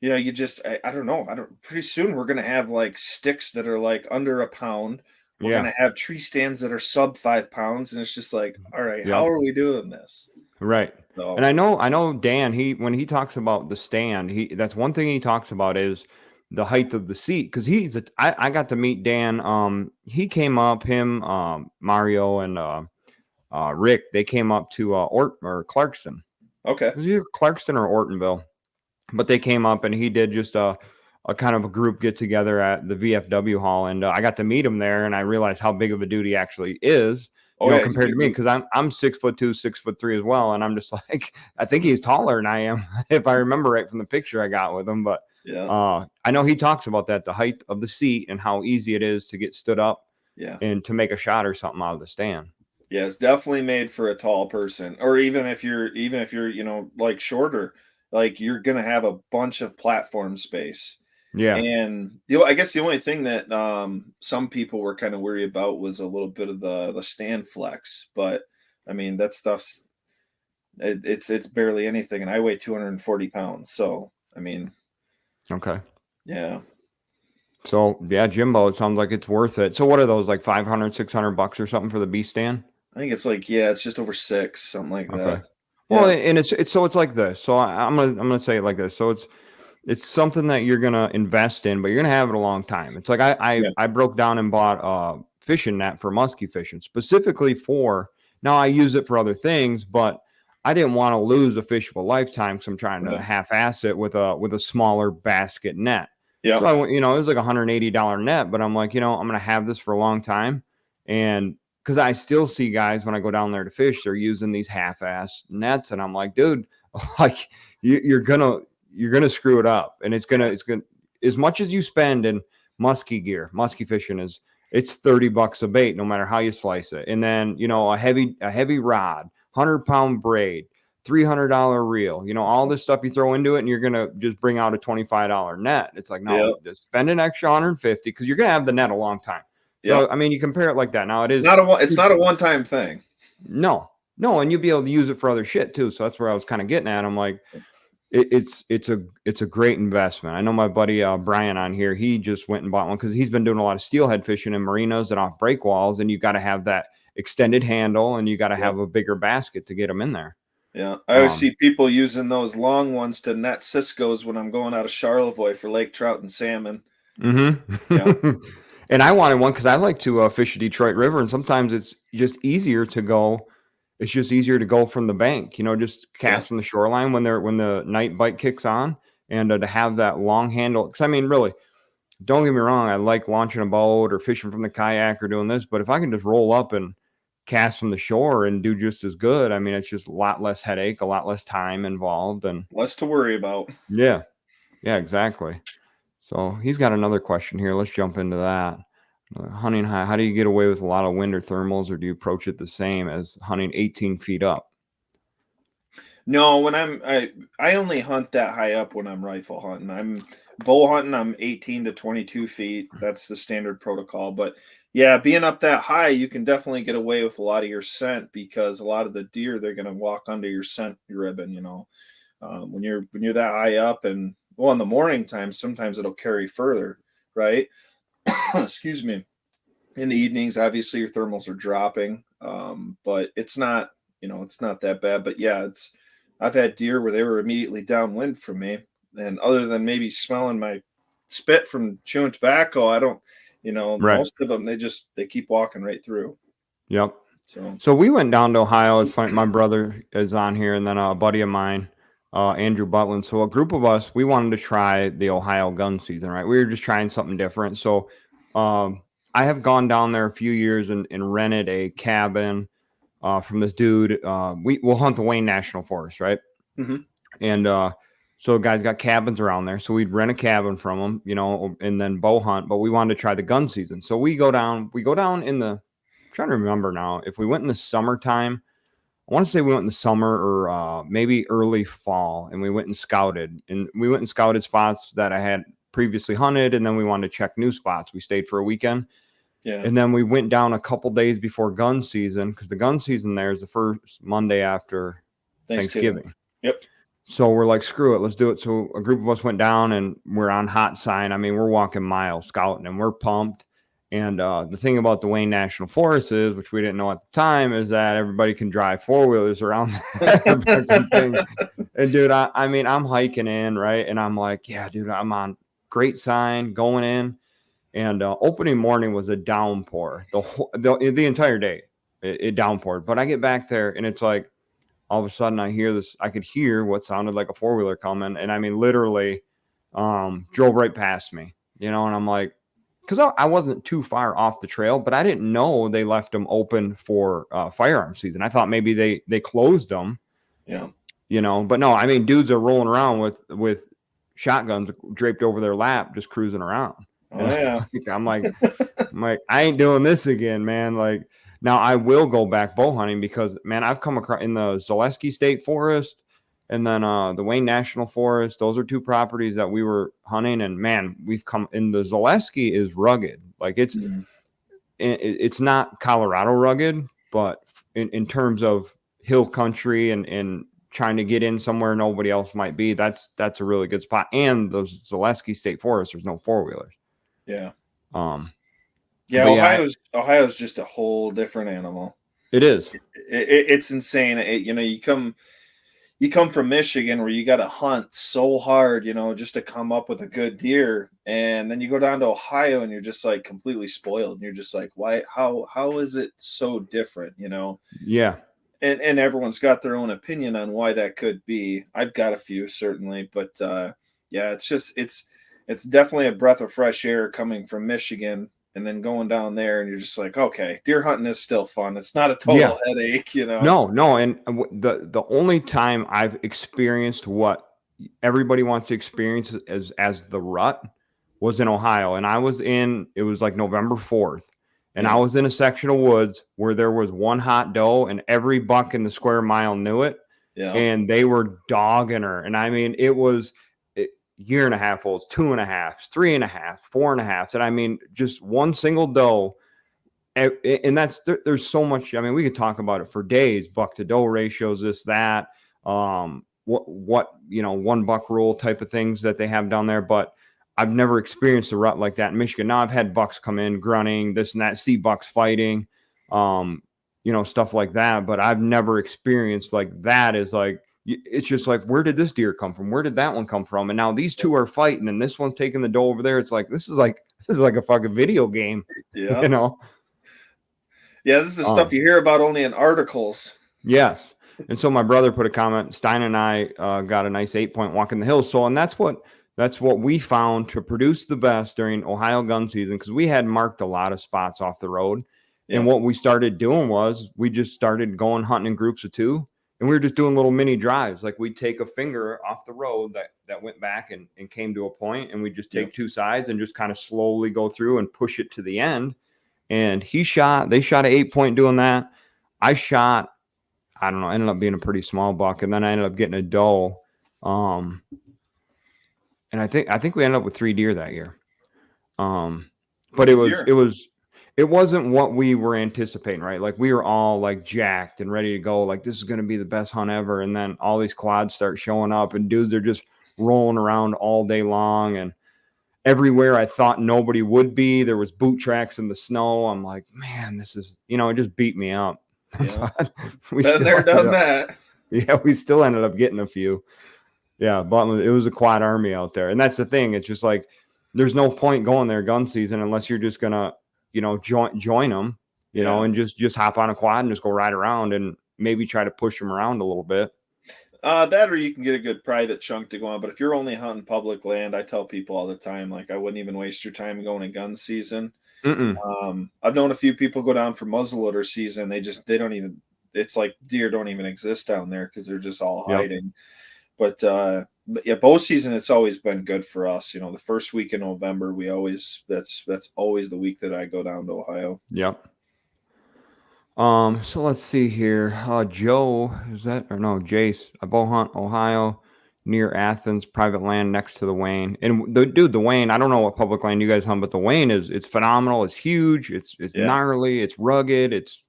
you just, I don't know. Pretty soon we're going to have sticks that are under a pound. We're going to have tree stands that are sub 5 pounds. And it's just like, all right, how are we doing this? Right. So And I know Dan, when he talks about the stand, that's one thing he talks about is the height of the seat. Cause I got to meet Dan. He came up, Mario and Rick, they came up to Clarkston. okay. It was either Clarkston or Ortonville, but they came up and he did just a kind of a group get together at the VFW hall. And I got to meet him there and I realized how big of a dude he actually is. Oh yeah, he's a Compared to big me, dude. because I'm 6'2", 6'3" as well, and I'm just like, I think he's taller than I am, if I remember right from the picture I got with him. But Yeah, I know he talks about that, the height of the seat and how easy it is to get stood up yeah. and to make a shot or something out of the stand. Yeah, it's definitely made for a tall person, or even if you're like shorter, like you're gonna have a bunch of platform space. Yeah. And I guess the only thing that some people were kind of worried about was a little bit of the stand flex, but I mean that stuff's it's barely anything, and I weigh 240 pounds, so I mean, Okay. yeah, So yeah, Jimbo, it sounds like it's worth it. So what are those, like 500, $600 or something for the B stand? I think it's like it's just over 6, something like Okay. that. Well, Yeah, and it's like this. So I'm gonna say it like this. So it's something that you're gonna invest in, but you're gonna have it a long time. It's like yeah, I broke down and bought a fishing net for musky fishing specifically for. Now I use it for other things, but I didn't want to lose a fish of a lifetime because I'm trying to right. half-ass it with a smaller basket net. So Yeah, I went, it was like $180 net, but I'm like, I'm gonna have this for a long time, and because I still see guys when I go down there to fish, they're using these half-ass nets, and I'm like, dude, like you're gonna screw it up, and it's gonna as much as you spend in musky fishing it's $30 a bait no matter how you slice it, and then a heavy rod, 100-pound braid, $300 reel, all this stuff you throw into it, and you're gonna just bring out a $25 net. It's like, yeah, no, just spend an extra 150 because you're gonna have the net a long time. yeah. So I mean, you compare it like that. Now it is It's not a one-time thing. no, and you'll be able to use it for other shit too. So that's where I was kind of getting at. I'm like, it's a great investment. I know my buddy Brian on here. He just went and bought one because he's been doing a lot of steelhead fishing in marinas and off break walls, and you got to have that extended handle, and you got to Yeah. have a bigger basket to get them in there. Yeah, I always see people using those long ones to net Cisco's when I'm going out of Charlevoix for lake trout and salmon. Yeah, And I wanted one because I like to fish the Detroit River, and sometimes it's just easier to go. It's just easier to go from the bank, just yeah, cast from the shoreline when the night bite kicks on, and to have that long handle. Because I mean, really, don't get me wrong, I like launching a boat or fishing from the kayak or doing this, but if I can just roll up and cast from the shore and do just as good, I mean, it's just a lot less headache, a lot less time involved, and less to worry about. yeah, yeah, exactly. So he's got another question here. Let's jump into that. Hunting high, how do you get away with a lot of wind or thermals, or do you approach it the same as hunting 18 feet up? No, when I only hunt that high up when I'm rifle hunting. I'm bow hunting, I'm 18 to 22 feet. That's the standard protocol. But yeah, being up that high, you can definitely get away with a lot of your scent because a lot of the deer, they're going to walk under your scent ribbon, when you're that high up. And well, in the morning time, sometimes it'll carry further, right? Excuse me. In the evenings, obviously your thermals are dropping, but it's not that bad. But yeah, I've had deer where they were immediately downwind from me, and other than maybe smelling my spit from chewing tobacco, I don't, Right. most of them they keep walking right through. Yep. So So we went down to Ohio. It's funny. My brother is on here, and then a buddy of mine, Andrew Butland. So a group of us, we wanted to try the Ohio gun season, right? We were just trying something different. So I have gone down there a few years and rented a cabin from this dude. We'll hunt the Wayne National Forest, right? Mhm. And so guys got cabins around there. So we'd rent a cabin from them, and then bow hunt. But we wanted to try the gun season. So we go down in the, I'm trying to remember now, if we went in the summertime. I want to say we went in the summer or maybe early fall, and we went and scouted. And we went and scouted spots that I had previously hunted, and then we wanted to check new spots. We stayed for a weekend. Yeah. And then we went down a couple days before gun season, because the gun season there is the first Monday after Thanksgiving. Yep. So we're like, screw it, let's do it. So a group of us went down, and we're on hot sign. I mean, we're walking miles scouting, and we're pumped. And the thing about the Wayne National Forest is, which we didn't know at the time, is that everybody can drive 4-wheelers around that thing. And dude, I mean, I'm hiking in, right? And I'm like, yeah, dude, I'm on great sign going in. And opening morning was a downpour the entire day. It downpoured. But I get back there and it's like, all of a sudden I hear this, I could hear what sounded like a 4-wheeler coming. And I mean, literally drove right past me, and I'm like, because I wasn't too far off the trail, but I didn't know they left them open for firearm season. I thought maybe they closed them. Yeah. But no, I mean, dudes are rolling around with shotguns draped over their lap, just cruising around. Oh, yeah. I'm like, I ain't doing this again, man. Like, now I will go back bow hunting because, man, I've come across in the Zaleski State Forest and then the Wayne National Forest. Those are 2 properties that we were hunting, and man, we've come in. The Zaleski is rugged. Like it's not Colorado rugged, but in terms of hill country and trying to get in somewhere nobody else might be, that's a really good spot. And those Zaleski State Forest, there's no 4-wheelers. Yeah. Yeah, Ohio's just a whole different animal. It is. It's insane. You come from Michigan where you got to hunt so hard, just to come up with a good deer, and then you go down to Ohio and you're just like completely spoiled, and you're just like, why? How is it so different? Yeah. And everyone's got their own opinion on why that could be. I've got a few certainly, but yeah, it's definitely a breath of fresh air coming from Michigan and then going down there, and you're just like, okay, deer hunting is still fun. It's not a total headache, No, and the only time I've experienced what everybody wants to experience as the rut was in Ohio, and it was like November 4th, and I was in a section of woods where there was one hot doe, and every buck in the square mile knew it, and they were dogging her, and I mean, it was year and a half olds, 2.5, 3.5, 4.5, and I mean, just one single doe. And there's so much. I mean, we could talk about it for days. Buck to doe ratios, this, that, one buck rule type of things that they have down there. But I've never experienced a rut like that in Michigan. Now I've had bucks come in grunting, this and that, see bucks fighting, stuff like that. But I've never experienced like that. Is like, it's just like, where did this deer come from? Where did that one come from? And now these 2 are fighting, and this one's taking the doe over there. It's like this is like a fucking video game. Yeah. Yeah, this is the stuff you hear about only in articles. Yes. And so my brother put a comment, Stein and I got a nice 8-point walk in the hills. So, and that's what we found to produce the best during Ohio gun season, because we had marked a lot of spots off the road. Yeah. And what we started doing was we just started going hunting in groups of 2, and we were just doing little mini drives. Like we'd take a finger off the road that went back and came to a point, and we'd just take 2 sides and just kind of slowly go through and push it to the end. And they shot an 8-point doing that. I shot, I don't know, ended up being a pretty small buck. And then I ended up getting a doe. And I think we ended up with 3 deer that year. But it wasn't what we were anticipating, right? Like we were all like jacked and ready to go. Like this is going to be the best hunt ever. And then all these quads start showing up, and dudes are just rolling around all day long. And everywhere I thought nobody would be, there was boot tracks in the snow. I'm like, man, this is, it just beat me up. Yeah. we still ended up getting a few. Yeah, but it was a quad army out there. And that's the thing. It's just like, there's no point going there gun season unless you're just going to, join them, and just hop on a quad and just go ride around and maybe try to push them around a little bit. That, or you can get a good private chunk to go on. But if you're only hunting public land, I tell people all the time, like, I wouldn't even waste your time going to gun season. I've known a few people go down for muzzleloader season. They don't even, it's like deer don't even exist down there because they're just all hiding. But yeah, bow season, it's always been good for us. The first week in November, that's always the week that I go down to Ohio. Yep. So let's see here. Joe, Jace, I bow hunt Ohio near Athens, private land next to the Wayne. And the Wayne, I don't know what public land you guys hunt, but the Wayne it's phenomenal. It's huge. It's gnarly. It's rugged. It's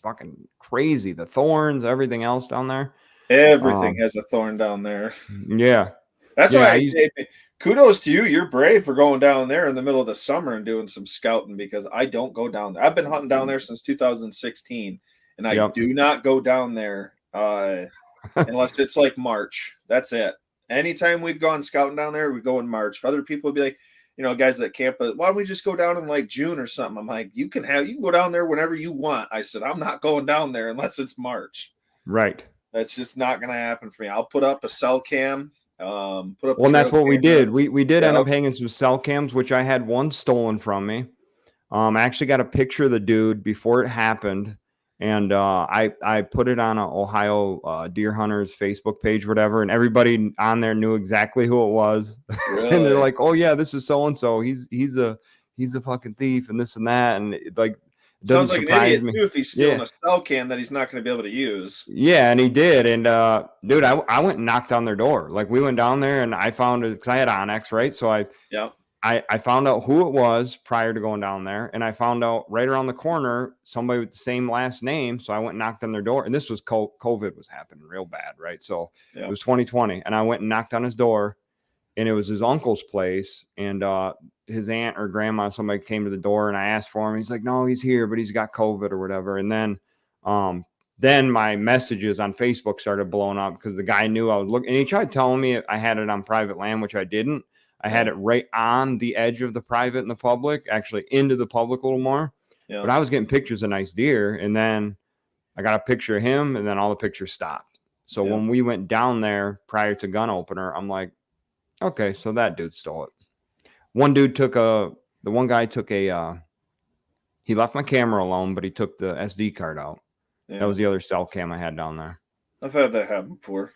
fucking crazy. The thorns, everything else down there. Everything has a thorn down there. Yeah. That's why kudos to you. You're brave for going down there in the middle of the summer and doing some scouting, because I don't go down there. I've been hunting down there since 2016, and I Yep. do not go down there unless it's like March. That's it. Anytime we've gone scouting down there, we go in March. Other people would be like, guys that camp, but why don't we just go down in like June or something? I'm like, you can go down there whenever you want. I said, I'm not going down there unless it's March. Right. That's just not going to happen for me. I'll put up a cell cam. Put up. Well, and that's what we did. We did end up Yep. hanging some cell cams, which I had one stolen from me. I actually got a picture of the dude before it happened, and I put it on a Ohio deer hunters Facebook page, whatever, and everybody on there knew exactly who it was. Really? And they're like, "Oh yeah, this is so and so. He's a fucking thief and this and that." And it, like, it doesn't sounds like an surprise idiot me. too if he's stealing a cell cam that he's not going to be able to use. Yeah, and he did. And dude, I went and knocked on their door. Like, we went down there and I found it because I had Onyx, right? So I found out who it was prior to going down there, and I found out right around the corner somebody with the same last name. So I went and knocked on their door, and this was COVID was happening real bad, right? So it was 2020, and I went and knocked on his door, and it was his uncle's place, and his aunt or grandma, somebody came to the door, and I asked for him. He's like, "No, he's here, but he's got COVID or whatever." And then my messages on Facebook started blowing up because the guy knew I was looking, and he tried telling me I had it on private land, which I didn't. I had it right on the edge of the private and the public, actually into the public a little more. Yeah. But I was getting pictures of nice deer, and then I got a picture of him, and then all the pictures stopped. So when we went down there prior to gun opener, I'm like, okay, so that dude stole it. One dude he left my camera alone, but he took the SD card out. Yeah. That was the other cell cam I had down there. I've had that happen before.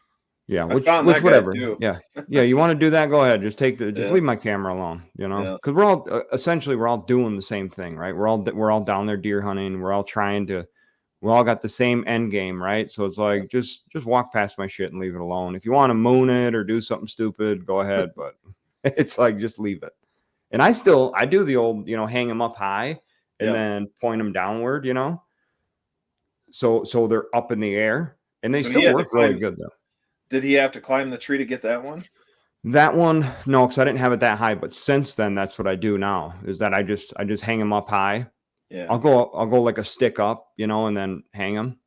Yeah, which whatever. Yeah, you want to do that? Go ahead. Just leave my camera alone. Because we're all essentially doing the same thing, right? We're all down there deer hunting. We're all got the same end game, right? So it's like just walk past my shit and leave it alone. If you want to moon it or do something stupid, go ahead. But it's like, just leave it. And I do the old, hang them up high and then point them downward, so they're up in the air, and they still work really good though. Did he have to climb the tree to get that one? That one, no, because I didn't have it that high. But since then, that's what I do now. Is that I just hang them up high. Yeah, I'll go like a stick up, and then hang them.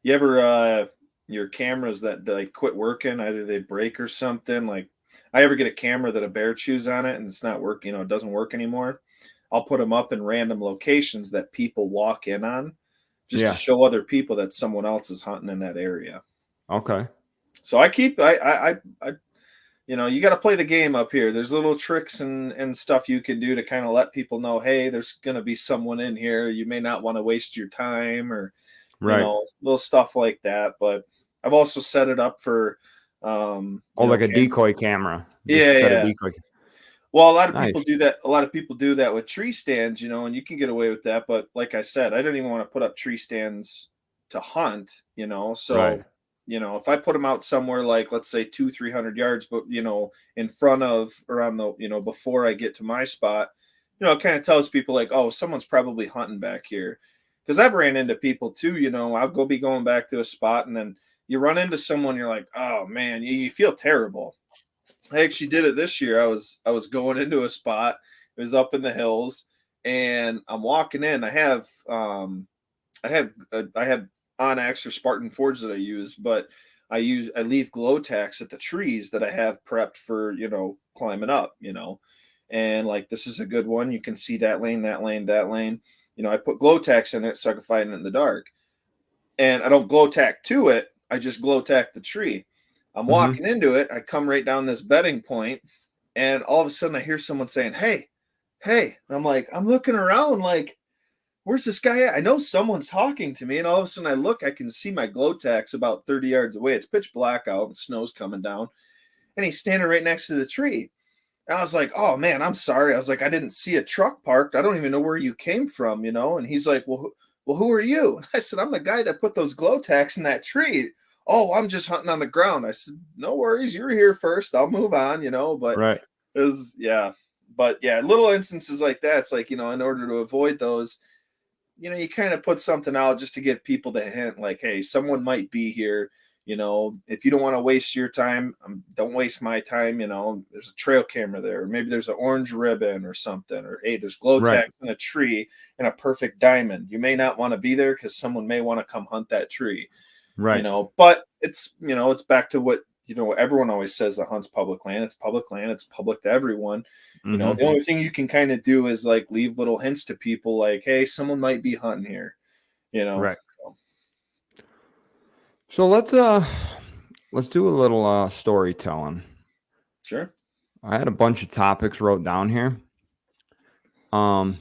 You ever your cameras that like quit working, either they break or something? Like, I ever get a camera that a bear chews on it and it's not working, it doesn't work anymore. I'll put them up in random locations that people walk in on, just to show other people that someone else is hunting in that area. Okay. So I you got to play the game up here. There's little tricks and stuff you can do to kind of let people know, hey, there's going to be someone in here. You may not want to waste your time, or, little stuff like that. But I've also set it up for, like a decoy camera. Decoy. Well, a lot of people do that. A lot of people do that with tree stands, and you can get away with that. But like I said, I didn't even want to put up tree stands to hunt, so. Right. If I put them out somewhere like, let's say 200-300 yards, but, in front of, around the, before I get to my spot, it kind of tells people like, oh, someone's probably hunting back here. Because I've ran into people too, I'll be going back to a spot, and then you run into someone, you're like, oh man, you feel terrible. I actually did it this year. I was going into a spot. It was up in the hills, and I'm walking in. I have Onyx or Spartan Forge that I use, but I leave glow tacks at the trees that I have prepped for, climbing up, and like, this is a good one. You can see that lane, that lane, that lane. I put glow tacks in it so I can find it in the dark, and I don't glow tack to it. I just glow tack the tree. I'm walking into it. I come right down this bedding point, and all of a sudden I hear someone saying, hey, and I'm like, I'm looking around like, where's this guy at? I know someone's talking to me, and all of a sudden I look, I can see my glow tacks about 30 yards away. It's pitch black out, the snow's coming down, and he's standing right next to the tree. And I was like, oh man, I'm sorry. I was like, I didn't see a truck parked. I don't even know where you came from, And he's like, well, who are you? And I said, I'm the guy that put those glow tacks in that tree. Oh, I'm just hunting on the ground. I said, no worries. You're here first. I'll move on, but right. It was, but little instances like that. It's like, in order to avoid those, you kind of put something out just to give people the hint, like, hey, someone might be here. You know, if you don't want to waste your time, don't waste my time. You know, there's a trail camera there, or maybe there's an orange ribbon or something, or hey, there's glow Right. tags in a tree and a perfect diamond. You may not want to be there because someone may want to come hunt that tree. You Right. know, but it's, you know, it's back to what, you know, everyone always says that hunts public land. It's public land. It's public to everyone. You know, Mm-hmm. the only thing you can kind of do is like leave little hints to people like, hey, someone might be hunting here, you know. Right. So let's do a little storytelling. Sure. I had a bunch of topics wrote down here. Now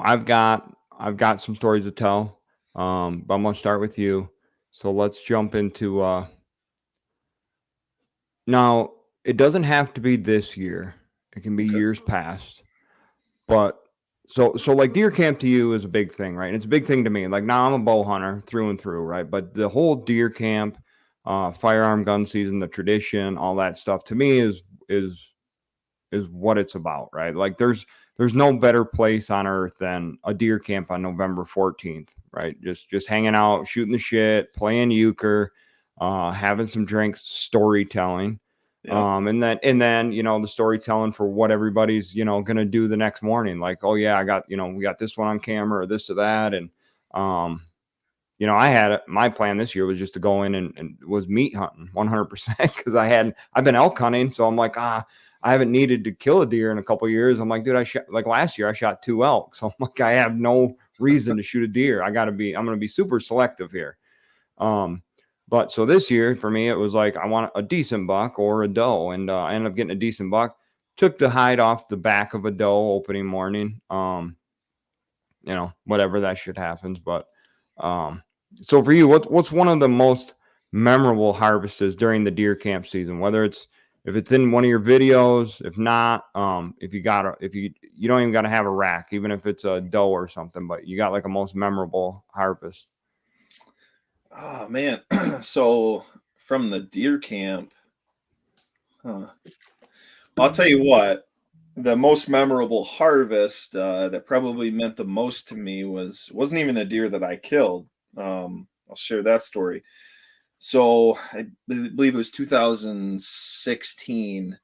I've got some stories to tell. But I'm gonna start with you. So let's jump into now it doesn't have to be this year. It can be Okay. years past. But so like deer camp to you is a big thing, right? And it's a big thing to me. Like now I'm a bow hunter through and through, right? But the whole deer camp, firearm gun season, the tradition, all that stuff to me is what it's about, right? Like there's no better place on earth than a deer camp on November 14th, right? Just hanging out, shooting the shit, playing euchre, having some drinks, storytelling. Yeah. And then, you know, the storytelling for what everybody's, you know, gonna do the next morning. Like, oh yeah, I got, you know, we got this one on camera or this or that. And you know, I had my plan this year was just to go in and was meat hunting 100% because I've been elk hunting. So I'm like, I haven't needed to kill a deer in a couple of years. I'm like, dude, like last year I shot 2 elk. So I'm like, I have no reason to shoot a deer. I'm going to be super selective here. But so this year for me, it was like, I want a decent buck or a doe. And I ended up getting a decent buck, took the hide off the back of a doe opening morning. You know, whatever that shit happens. But, so for you, what's one of the most memorable harvests during the deer camp season? Whether it's if it's in one of your videos, if not, if you don't even got to have a rack, even if it's a doe or something, but you got like a most memorable harvest. Oh man. So from the deer camp, I'll tell you what, the most memorable harvest that probably meant the most to me wasn't even a deer that I killed. I'll share that story. So I believe it was 2016.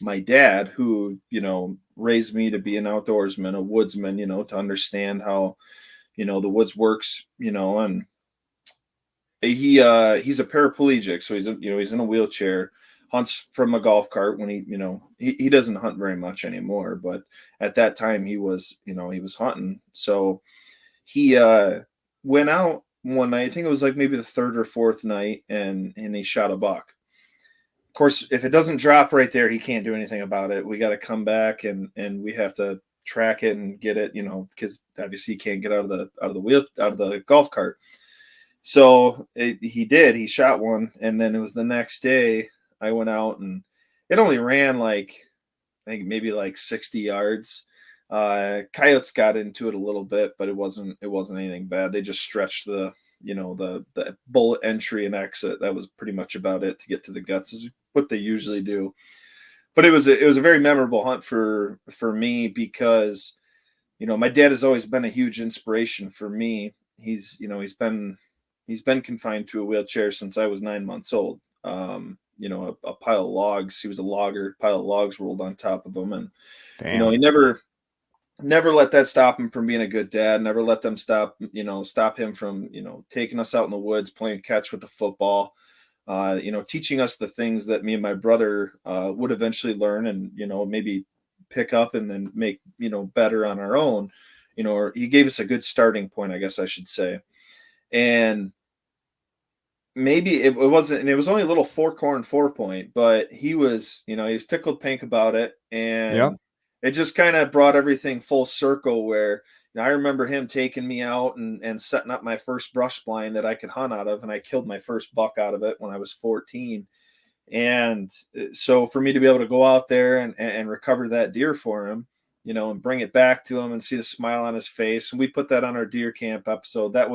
My dad, who, you know, raised me to be an outdoorsman, a woodsman, you know, to understand how, you know, the woods works, you know, and he's a paraplegic, so he's in a wheelchair, hunts from a golf cart when he doesn't hunt very much anymore, but at that time he was, you know, he was hunting. So he went out one night, I think it was like maybe the third or fourth night, and he shot a buck. Of course, if it doesn't drop right there, he can't do anything about it. We got to come back and we have to track it and get it, you know, because obviously he can't get out of the golf cart. So he did. He shot one, and then it was the next day. I went out, and it only ran like I think maybe like 60 yards. Coyotes got into it a little bit, but it wasn't anything bad. They just stretched the the bullet entry and exit. That was pretty much about it to get to the guts, is what they usually do. But it was a very memorable hunt for me because, you know, my dad has always been a huge inspiration for me. He's been confined to a wheelchair since I was 9 months old. You know, a pile of logs. He was a logger. Pile of logs rolled on top of him, and Damn. you know, he never let that stop him from being a good dad. Never let them stop him from, you know, taking us out in the woods, playing catch with the football. You know, teaching us the things that me and my brother would eventually learn, and, you know, maybe pick up and then make, you know, better on our own. You know, or he gave us a good starting point, I guess I should say. And maybe it wasn't, and it was only a little 4-point, but he was, you know, he was tickled pink about it. And Yep. it just kind of brought everything full circle where, you know, I remember him taking me out and setting up my first brush blind that I could hunt out of. And I killed my first buck out of it when I was 14. And so for me to be able to go out there and recover that deer for him, you know, and bring it back to him and see the smile on his face. And we put that on our deer camp episode. I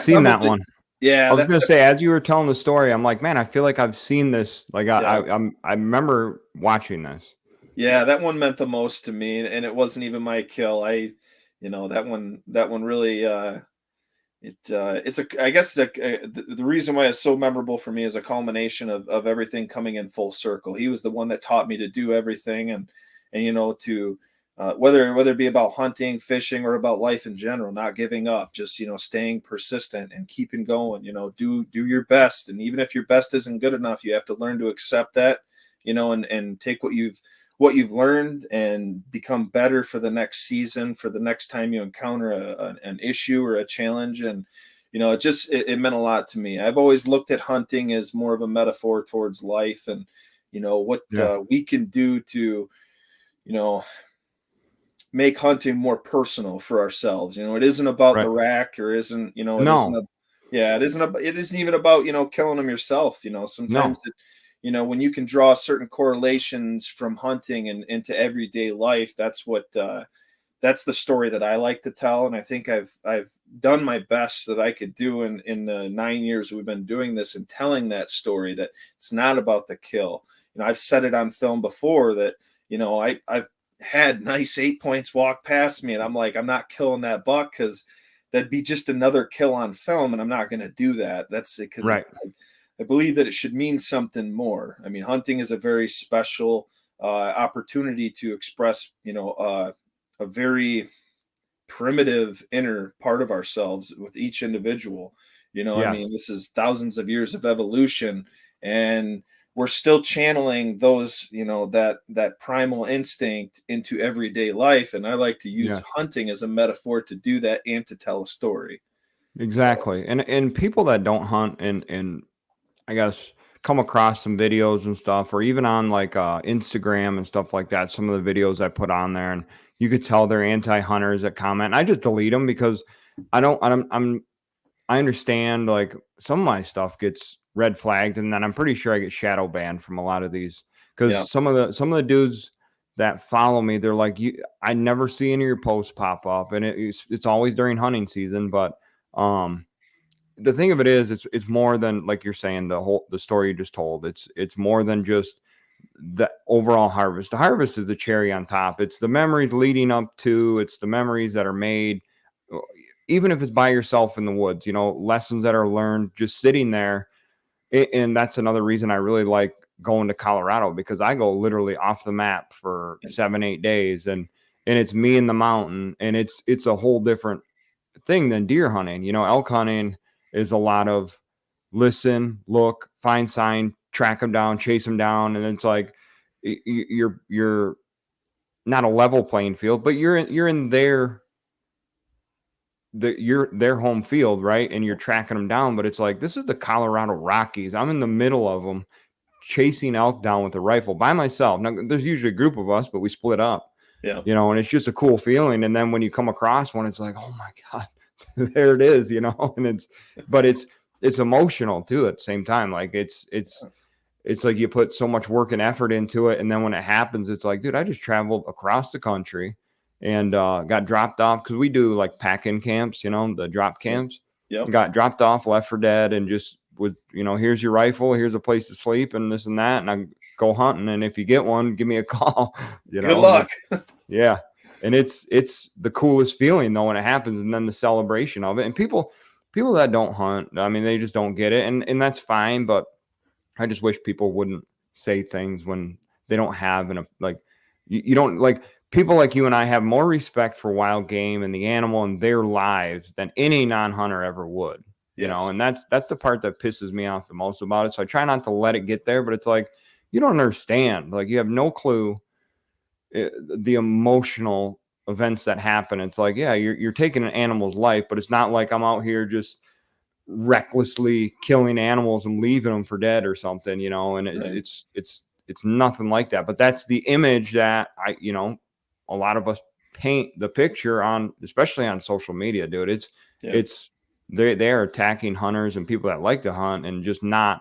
seen that one. Yeah. I was gonna say, as you were telling the story, I'm like, man, I feel like I've seen this. Like I remember watching this. Yeah, that one meant the most to me, and it wasn't even my kill. You know, that one really I guess the reason why it's so memorable for me is a culmination of everything coming in full circle. He was the one that taught me to do everything, and to whether it be about hunting, fishing, or about life in general, not giving up, just staying persistent and keeping going. Do your best, and even if your best isn't good enough, you have to learn to accept that, and take what you've learned and become better for the next season, for the next time you encounter an issue or a challenge. And it meant a lot to me. I've always looked at hunting as more of a metaphor towards life, and what we can do to make hunting more personal for ourselves. It isn't about the rack, or isn't it isn't it isn't even about killing them yourself. Sometimes when you can draw certain correlations from hunting and into everyday life, that's the story that I like to tell. And I think I've done my best that I could do in the 9 years we've been doing this, and telling that story, that it's not about the kill. I've said it on film before that, I've had nice 8 points walk past me, and I'm like, I'm not killing that buck, because that'd be just another kill on film, and I'm not going to do that. That's it, because I believe that it should mean something more. I mean, hunting is a very special opportunity to express, a very primitive inner part of ourselves with each individual. I mean, this is thousands of years of evolution, and we're still channeling those, that primal instinct into everyday life. And I like to use hunting as a metaphor to do that and to tell a story. Exactly. And people that don't hunt and I guess come across some videos and stuff, or even on like Instagram and stuff like that, some of the videos I put on there, and you could tell they're anti-hunters that comment. I just delete them because I understand like some of my stuff gets red flagged, and then I'm pretty sure I get shadow banned from a lot of these, because some of the dudes that follow me, they're like, I never see any of your posts pop up, and it's always during hunting season. But the thing of it is, it's more than, like you're saying, the story you just told. It's more than just the overall harvest. The harvest is the cherry on top. It's the memories leading up to, it's the memories that are made, even if it's by yourself in the woods, lessons that are learned just sitting there. And that's another reason I really like going to Colorado, because I go literally off the map for 7-8 days, and it's me in the mountain, and it's a whole different thing than deer hunting. Elk hunting is a lot of listen, look, find sign, track them down, chase them down, and it's like you're not a level playing field, but you're in their home field, right? And you're tracking them down, but it's like, this is the Colorado Rockies. I'm in the middle of them, chasing elk down with a rifle by myself. Now, there's usually a group of us, but we split up. And it's just a cool feeling. And then when you come across one, it's like, oh my God, there it is, and it's emotional too at the same time. Like it's like you put so much work and effort into it, and then when it happens, it's like, dude, I just traveled across the country and got dropped off, because we do like pack-in camps, the drop camps. Got dropped off, left for dead, and just with, here's your rifle, here's a place to sleep, and this and that, and I go hunting, and if you get one, give me a call. Good luck. Yeah. And it's the coolest feeling though when it happens, and then the celebration of it. And people that don't hunt, I mean, they just don't get it, and that's fine. But I just wish people wouldn't say things when they don't have you don't, like, people like you and I have more respect for wild game and the animal and their lives than any non-hunter ever would. And that's the part that pisses me off the most about it. So I try not to let it get there, but it's like, you don't understand. Like, you have no clue the emotional events that happen. It's like, yeah, you're taking an animal's life, but it's not like I'm out here just recklessly killing animals and leaving them for dead or something, and it's nothing like that. But that's the image that a lot of us paint the picture on, especially on social media, dude. They're attacking hunters and people that like to hunt, and just not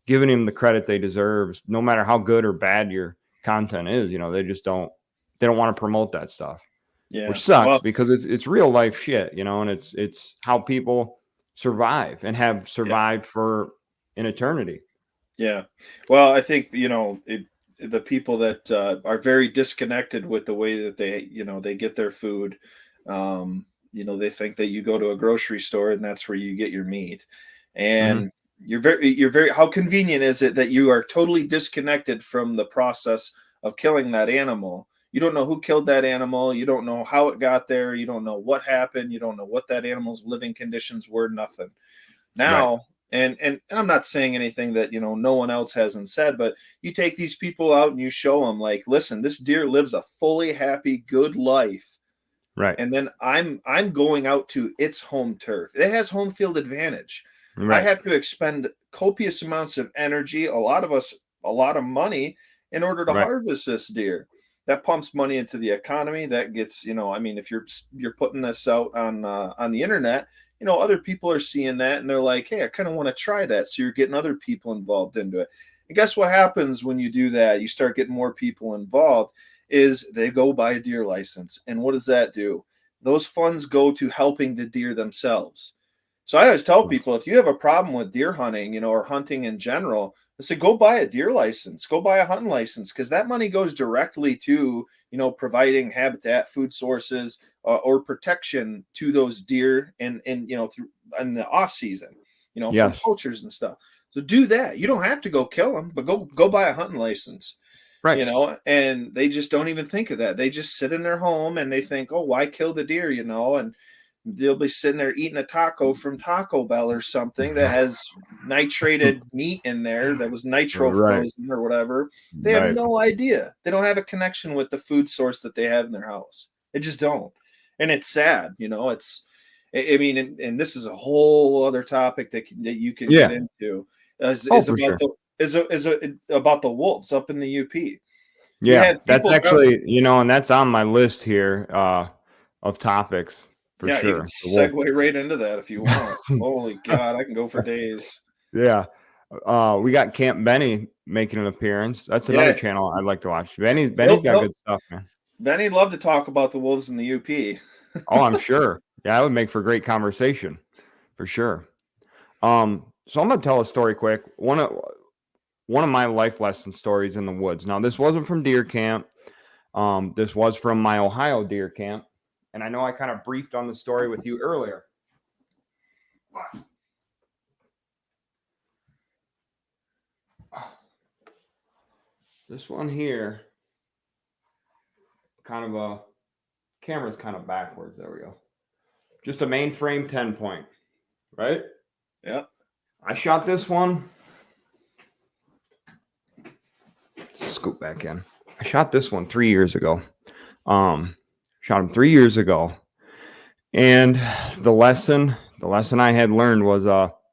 giving them the credit they deserve, no matter how good or bad your content is. They don't want to promote that stuff, which sucks, because it's real life shit, and it's how people survive and have survived for an eternity. Well, I think the people that are very disconnected with the way that they get their food, they think that you go to a grocery store and that's where you get your meat. Mhm. And you're very, how convenient is it that you are totally disconnected from the process of killing that animal? You don't know who killed that animal. You don't know how it got there. You don't know what happened. You don't know what that animal's living conditions were, nothing. Right. Now, and I'm not saying anything that, no one else hasn't said, but you take these people out and you show them, like, listen, this deer lives a fully happy, good life. Right. And then I'm going out to its home turf. It has home field advantage. I Right. have to expend copious amounts of energy, a lot of us, a lot of money in order to Right. harvest this deer. That pumps money into the economy. That gets, I mean, if you're putting this out on the internet, other people are seeing that and they're like, hey, I kind of want to try that. So you're getting other people involved into it. And guess what happens when you do that? You start getting more people involved, is they go buy a deer license. And what does that do? Those funds go to helping the deer themselves. So I always tell people, if you have a problem with deer hunting, or hunting in general, I say, go buy a deer license, go buy a hunting license, because that money goes directly to, providing habitat, food sources, or protection to those deer and through in the off season, from Yes. poachers and stuff. So do that. You don't have to go kill them, but go buy a hunting license. Right. And they just don't even think of that. They just sit in their home and they think, oh, why kill the deer, and they'll be sitting there eating a taco from Taco Bell or something that has nitrated meat in there that was nitro Right. frozen or whatever. They have Right. no idea. They don't have a connection with the food source that they have in their house. They just don't. And it's sad, I mean, and this is a whole other topic that you can get Yeah. into, Oh, is for about sure. about the wolves up in the UP. You Yeah. had That's people down. actually, and that's on my list here of topics for Yeah, you can sure. The wolf. segue right into that if you want. Holy God, I can go for days. Yeah. We got Camp Benny making an appearance. That's another Yeah, channel I'd like to watch. Benny's he'll, got he'll, good stuff, man. Benny'd love to talk about the wolves in the UP. Oh, I'm sure. Yeah, that would make for great conversation for sure. So I'm gonna tell a story quick. One of my life lesson stories in the woods. Now, this wasn't from deer camp. This was from my Ohio deer camp, and I know I kind of briefed on the story with you earlier. This one here, kind of a camera's kind of backwards. There we go. Just a mainframe 10 point, right? Yeah. I shot this one. Scoop back in. I shot this one 3 years ago. Shot him 3 years ago. And the lesson I had learned was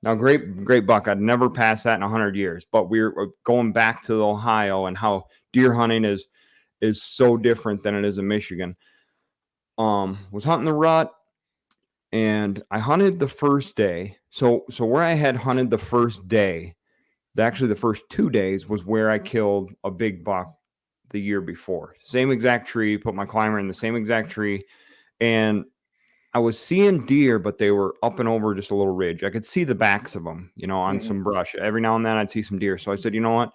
now great buck. I'd never pass that in 100 years. But we're going back to Ohio and how deer hunting is so different than it is in Michigan. Was hunting the rut, and I hunted the first day. So where I had hunted the first day, actually the first 2 days was where I killed a big buck the year before. Same exact tree, put my climber in the same exact tree, and I was seeing deer, but they were up and over just a little ridge. I could see the backs of them, on some brush. Every now and then I'd see some deer. So I said, you know what?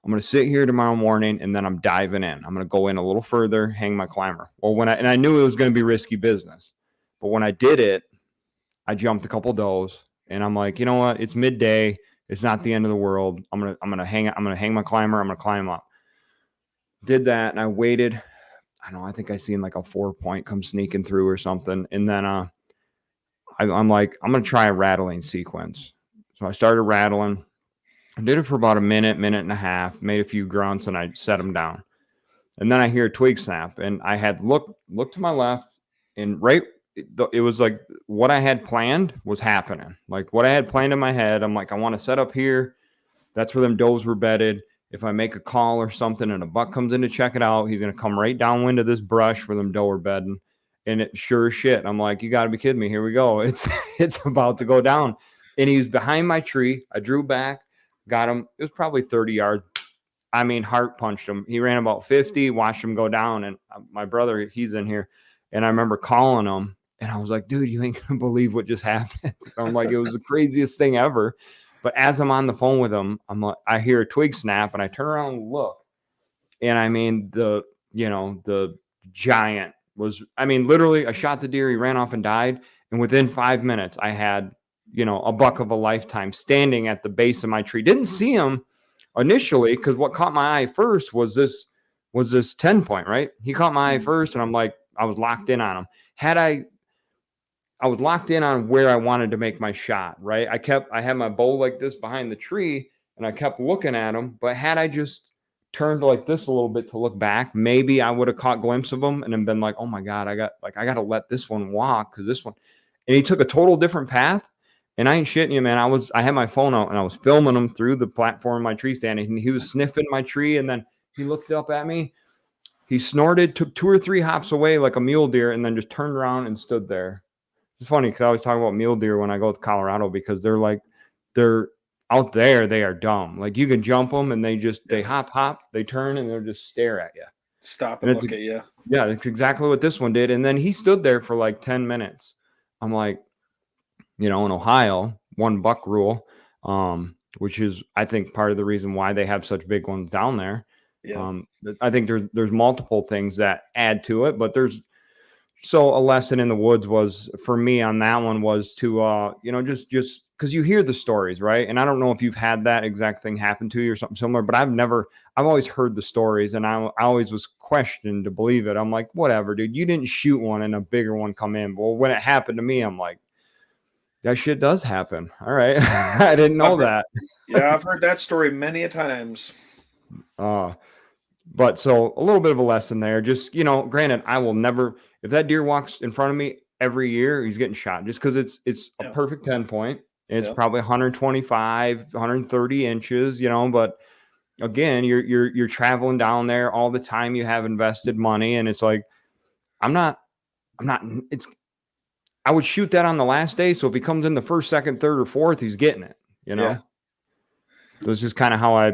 I'm going to sit here tomorrow morning, and then I'm diving in. I'm going to go in a little further, hang my climber. Well, I knew it was going to be risky business, but when I did it, I jumped a couple does, and I'm like, you know what? It's midday. It's not the end of the world. I'm gonna hang my climber. I'm gonna climb up. Did that, and I waited. I don't know. I think I seen like a 4 point come sneaking through or something, and then I'm like, I'm gonna try a rattling sequence. So I started rattling. I did it for about a minute and a half. Made a few grunts, and I set them down. And then I hear a twig snap, and I had looked to my left, and right, it was like what I had planned was happening. Like what I had planned in my head, I'm like, I want to set up here. That's where them does were bedded. If I make a call or something and a buck comes in to check it out, he's going to come right downwind of this brush where them doe were bedding. And it sure as shit, I'm like, you got to be kidding me. Here we go. It's about to go down. And he was behind my tree. I drew back, got him. It was probably 30 yards. I mean, heart punched him. He ran about 50, watched him go down. And my brother, he's in here. And I remember calling him. And I was like, dude, you ain't going to believe what just happened. I'm like, it was the craziest thing ever. But as I'm on the phone with him, I'm like, I hear a twig snap, and I turn around and look. And I mean, the giant, was, I mean, literally I shot the deer, he ran off and died. And within 5 minutes I had, you know, a buck of a lifetime standing at the base of my tree. Didn't see him initially, because what caught my eye first was this 10 point, right? He caught my eye first, and I'm like, I was locked in on him. I was locked in on where I wanted to make my shot, right? I had my bow like this behind the tree, and I kept looking at him. But had I just turned like this a little bit to look back, maybe I would have caught a glimpse of him and then been like, oh my God, I got to let this one walk, because this one, and he took a total different path. And I ain't shitting you, man. I had my phone out and I was filming him through the platform of my tree stand, and he was sniffing my tree, and then he looked up at me. He snorted, took 2 or 3 hops away like a mule deer, and then just turned around and stood there. It's funny because I always talk about mule deer when I go to Colorado, because they're out there, they are dumb. Like, you can jump them and they hop, they turn, and they'll just stare at you. Stop and look at you. Yeah, that's exactly what this one did. And then he stood there for like 10 minutes. I'm like, you know, in Ohio, 1 buck rule, which is, I think, part of the reason why they have such big ones down there. Yeah. I think there's multiple things that add to it, but so a lesson in the woods was, for me on that one, was to, you know, just because you hear the stories, right? And I don't know if you've had that exact thing happen to you or something similar, but I've always heard the stories, and I always was questioned to believe it. I'm like, whatever, dude, you didn't shoot one and a bigger one come in. Well, when it happened to me, I'm like, that shit does happen. All right. I didn't know that. Yeah, I've heard that story many a times. But so a little bit of a lesson there. Just, you know, granted, I will never, if that deer walks in front of me every year, he's getting shot, just because it's a perfect 10 point. It's probably 125, 130 inches, you know, but again, you're traveling down there all the time. You have invested money, and it's like, I would shoot that on the last day. So if he comes in the first, second, third, or fourth, he's getting it, you know? Yeah. So it's just kind of how I,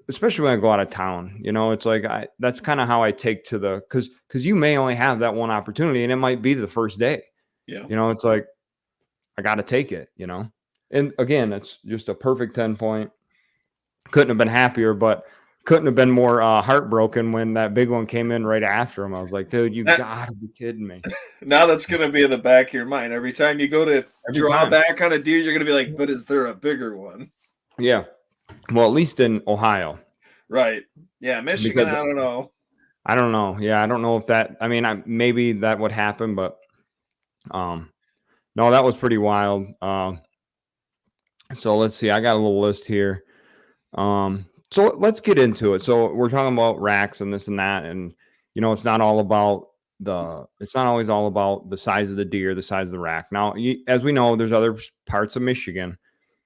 especially when I go out of town, you know, it's like, that's kind of how I take to cause you may only have that one opportunity, and it might be the first day. Yeah. You know, it's like, I got to take it, you know? And again, it's just a perfect 10 point. Couldn't have been happier, but couldn't have been more heartbroken when that big one came in right after him. I was like, dude, you gotta be kidding me. Now that's going to be in the back of your mind. Every time you go to draw back on a deer, you're going to be like, but is there a bigger one? Yeah. Well, at least in Ohio. Right. Yeah. Michigan, I don't know. I don't know. Yeah. I don't know if that, I mean, maybe that would happen, but no, that was pretty wild. So let's see. I got a little list here. So let's get into it. So we're talking about racks and this and that, and you know, it's not always all about the size of the deer, the size of the rack. Now, as we know, there's other parts of Michigan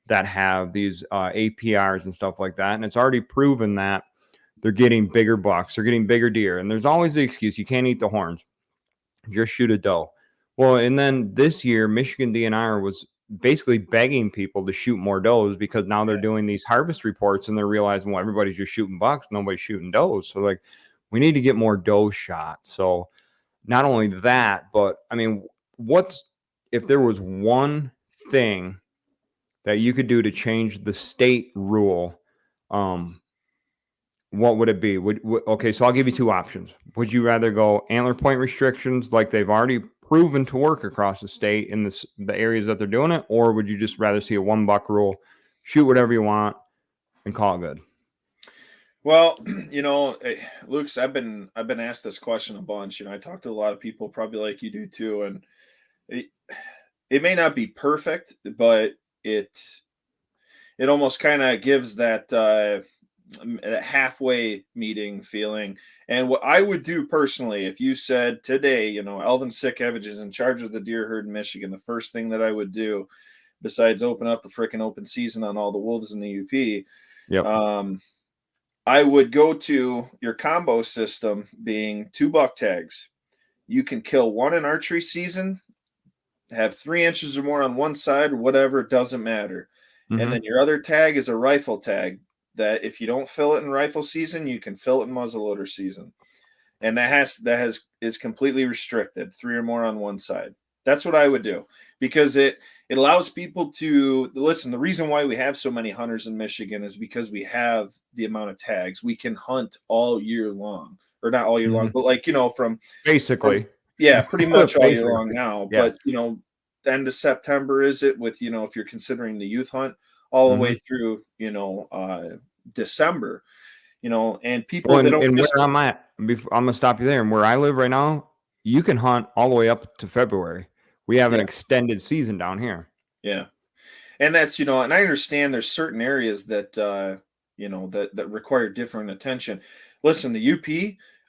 that have these APRs and stuff like that, and it's already proven that they're getting bigger bucks, they're getting bigger deer, and there's always the excuse, you can't eat the horns, just shoot a doe. Well, and then this year, Michigan DNR was basically begging people to shoot more does, because now they're doing these harvest reports and they're realizing, well, everybody's just shooting bucks, nobody's shooting does. So like, we need to get more doe shot. So not only that, but I mean, if there was one thing that you could do to change the state rule, what would it be? Okay, so I'll give you 2 options. Would you rather go antler point restrictions, like they've already proven to work across the state in the areas that they're doing it, or would you just rather see a 1 buck rule, shoot whatever you want, and call it good? Well, you know, Luke's, I've been asked this question a bunch. You know, I talk to a lot of people, probably like you do too, and it may not be perfect, but it almost kind of gives that halfway meeting feeling. And what I would do personally, if you said today, you know, Alvin Sickevich is in charge of the deer herd in Michigan, the first thing that I would do, besides open up a freaking open season on all the wolves in the UP, I would go to your combo system, being 2 buck tags. You can kill one in archery season, have 3 inches or more on one side, or whatever, it doesn't matter. Mm-hmm. And then your other tag is a rifle tag, that if you don't fill it in rifle season, you can fill it in muzzleloader season. And that is completely restricted, 3 or more on one side. That's what I would do, because it allows people to listen. The reason why we have so many hunters in Michigan is because we have the amount of tags. We can hunt all year long, or not all year long, but like, from Basically. yeah, pretty much all year Basically. long now. Yeah. But end of September is it with if you're considering the youth hunt, all the way through December. And people Well, they don't and where just I'm at, I'm gonna stop you there. And where I live right now, you can hunt all the way up to February. We have an yeah extended season down here. yeah, and that's and I understand there's certain areas that that require different attention. Listen, the UP,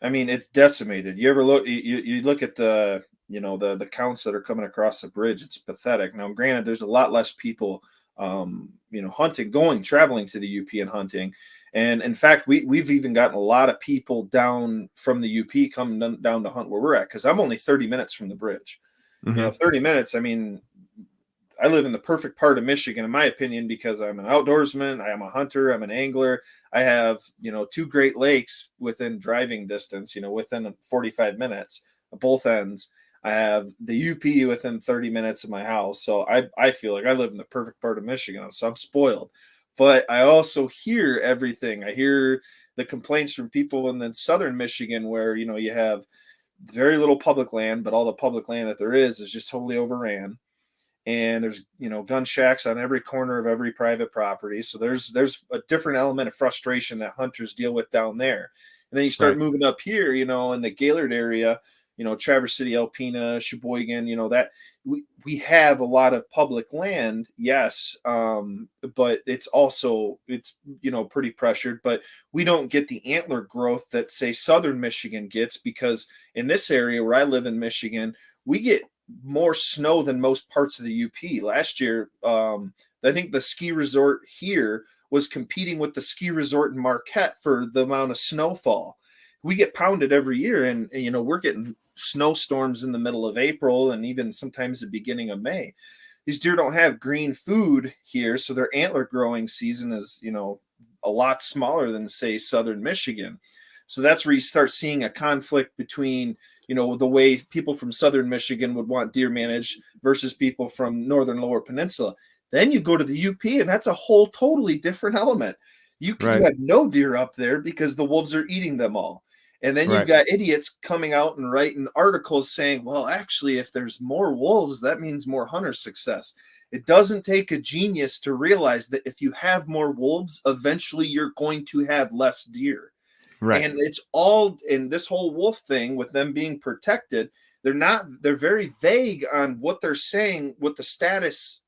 I mean, it's decimated. You ever you look at the the counts that are coming across the bridge, it's pathetic. Now granted, there's a lot less people traveling to the UP and hunting. And in fact, we've even gotten a lot of people down from the UP coming down to hunt where we're at, because I'm only 30 minutes from the bridge. 30 minutes, I mean, I live in the perfect part of Michigan, in my opinion, because I'm an outdoorsman, I am a hunter, I'm an angler. I have, 2 Great Lakes within driving distance, within 45 minutes at both ends. I have the UP within 30 minutes of my house. So I feel like I live in the perfect part of Michigan. So I'm spoiled. But I also hear everything. I hear the complaints from people in the southern Michigan where, you have very little public land, but all the public land that there is just totally overran. And there's gun shacks on every corner of every private property. So there's a different element of frustration that hunters deal with down there. And then you start moving up here, in the Gaylord area, Traverse City, Alpena, Sheboygan, that we have a lot of public land, yes, but it's pretty pressured. But we don't get the antler growth that, say, southern Michigan gets, because in this area where I live in Michigan, we get more snow than most parts of the UP. Last year, I think the ski resort here was competing with the ski resort in Marquette for the amount of snowfall. We get pounded every year, and we're getting snowstorms in the middle of April and even sometimes the beginning of May. These deer don't have green food here, so their antler growing season is a lot smaller than, say, southern Michigan. So that's where you start seeing a conflict between the way people from southern Michigan would want deer managed versus people from northern Lower Peninsula. Then you go to the UP, and that's a whole totally different element. You have no deer up there because the wolves are eating them all. And then you've got idiots coming out and writing articles saying, well, actually, if there's more wolves, that means more hunter success. It doesn't take a genius to realize that if you have more wolves, eventually you're going to have less deer. Right. And it's all in this whole wolf thing with them being protected. They're very vague on what they're saying, what the status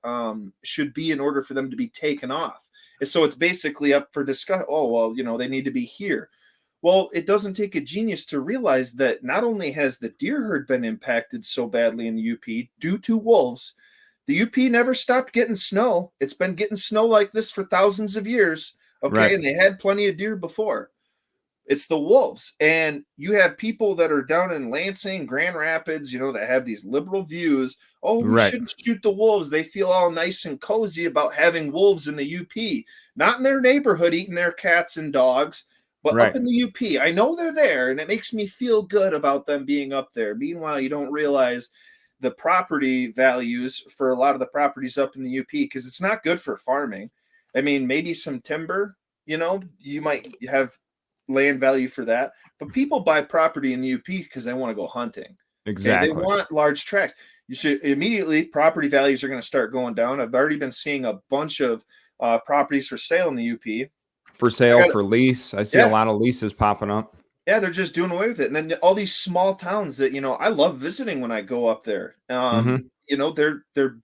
should be in order for them to be taken off. And so it's basically up for discussion. Oh, well, they need to be here. Well, it doesn't take a genius to realize that not only has the deer herd been impacted so badly in the UP due to wolves, the UP never stopped getting snow. It's been getting snow like this for thousands of years. Okay. And they had plenty of deer before. It's the wolves. And you have people that are down in Lansing, Grand Rapids, that have these liberal views. Oh, we shouldn't shoot the wolves. They feel all nice and cozy about having wolves in the UP, not in their neighborhood eating their cats and dogs, but up in the UP. I know they're there, and it makes me feel good about them being up there. Meanwhile, you don't realize the property values for a lot of the properties up in the UP, because it's not good for farming. I mean, maybe some timber, you might have land value for that, but people buy property in the UP because they want to go hunting. Exactly. Okay? They want large tracts. You see, immediately property values are going to start going down. I've already been seeing a bunch of properties for sale in the UP. For sale, for lease. I see a lot of leases popping up. Yeah, they're just doing away with it. And then all these small towns that, I love visiting when I go up there. They're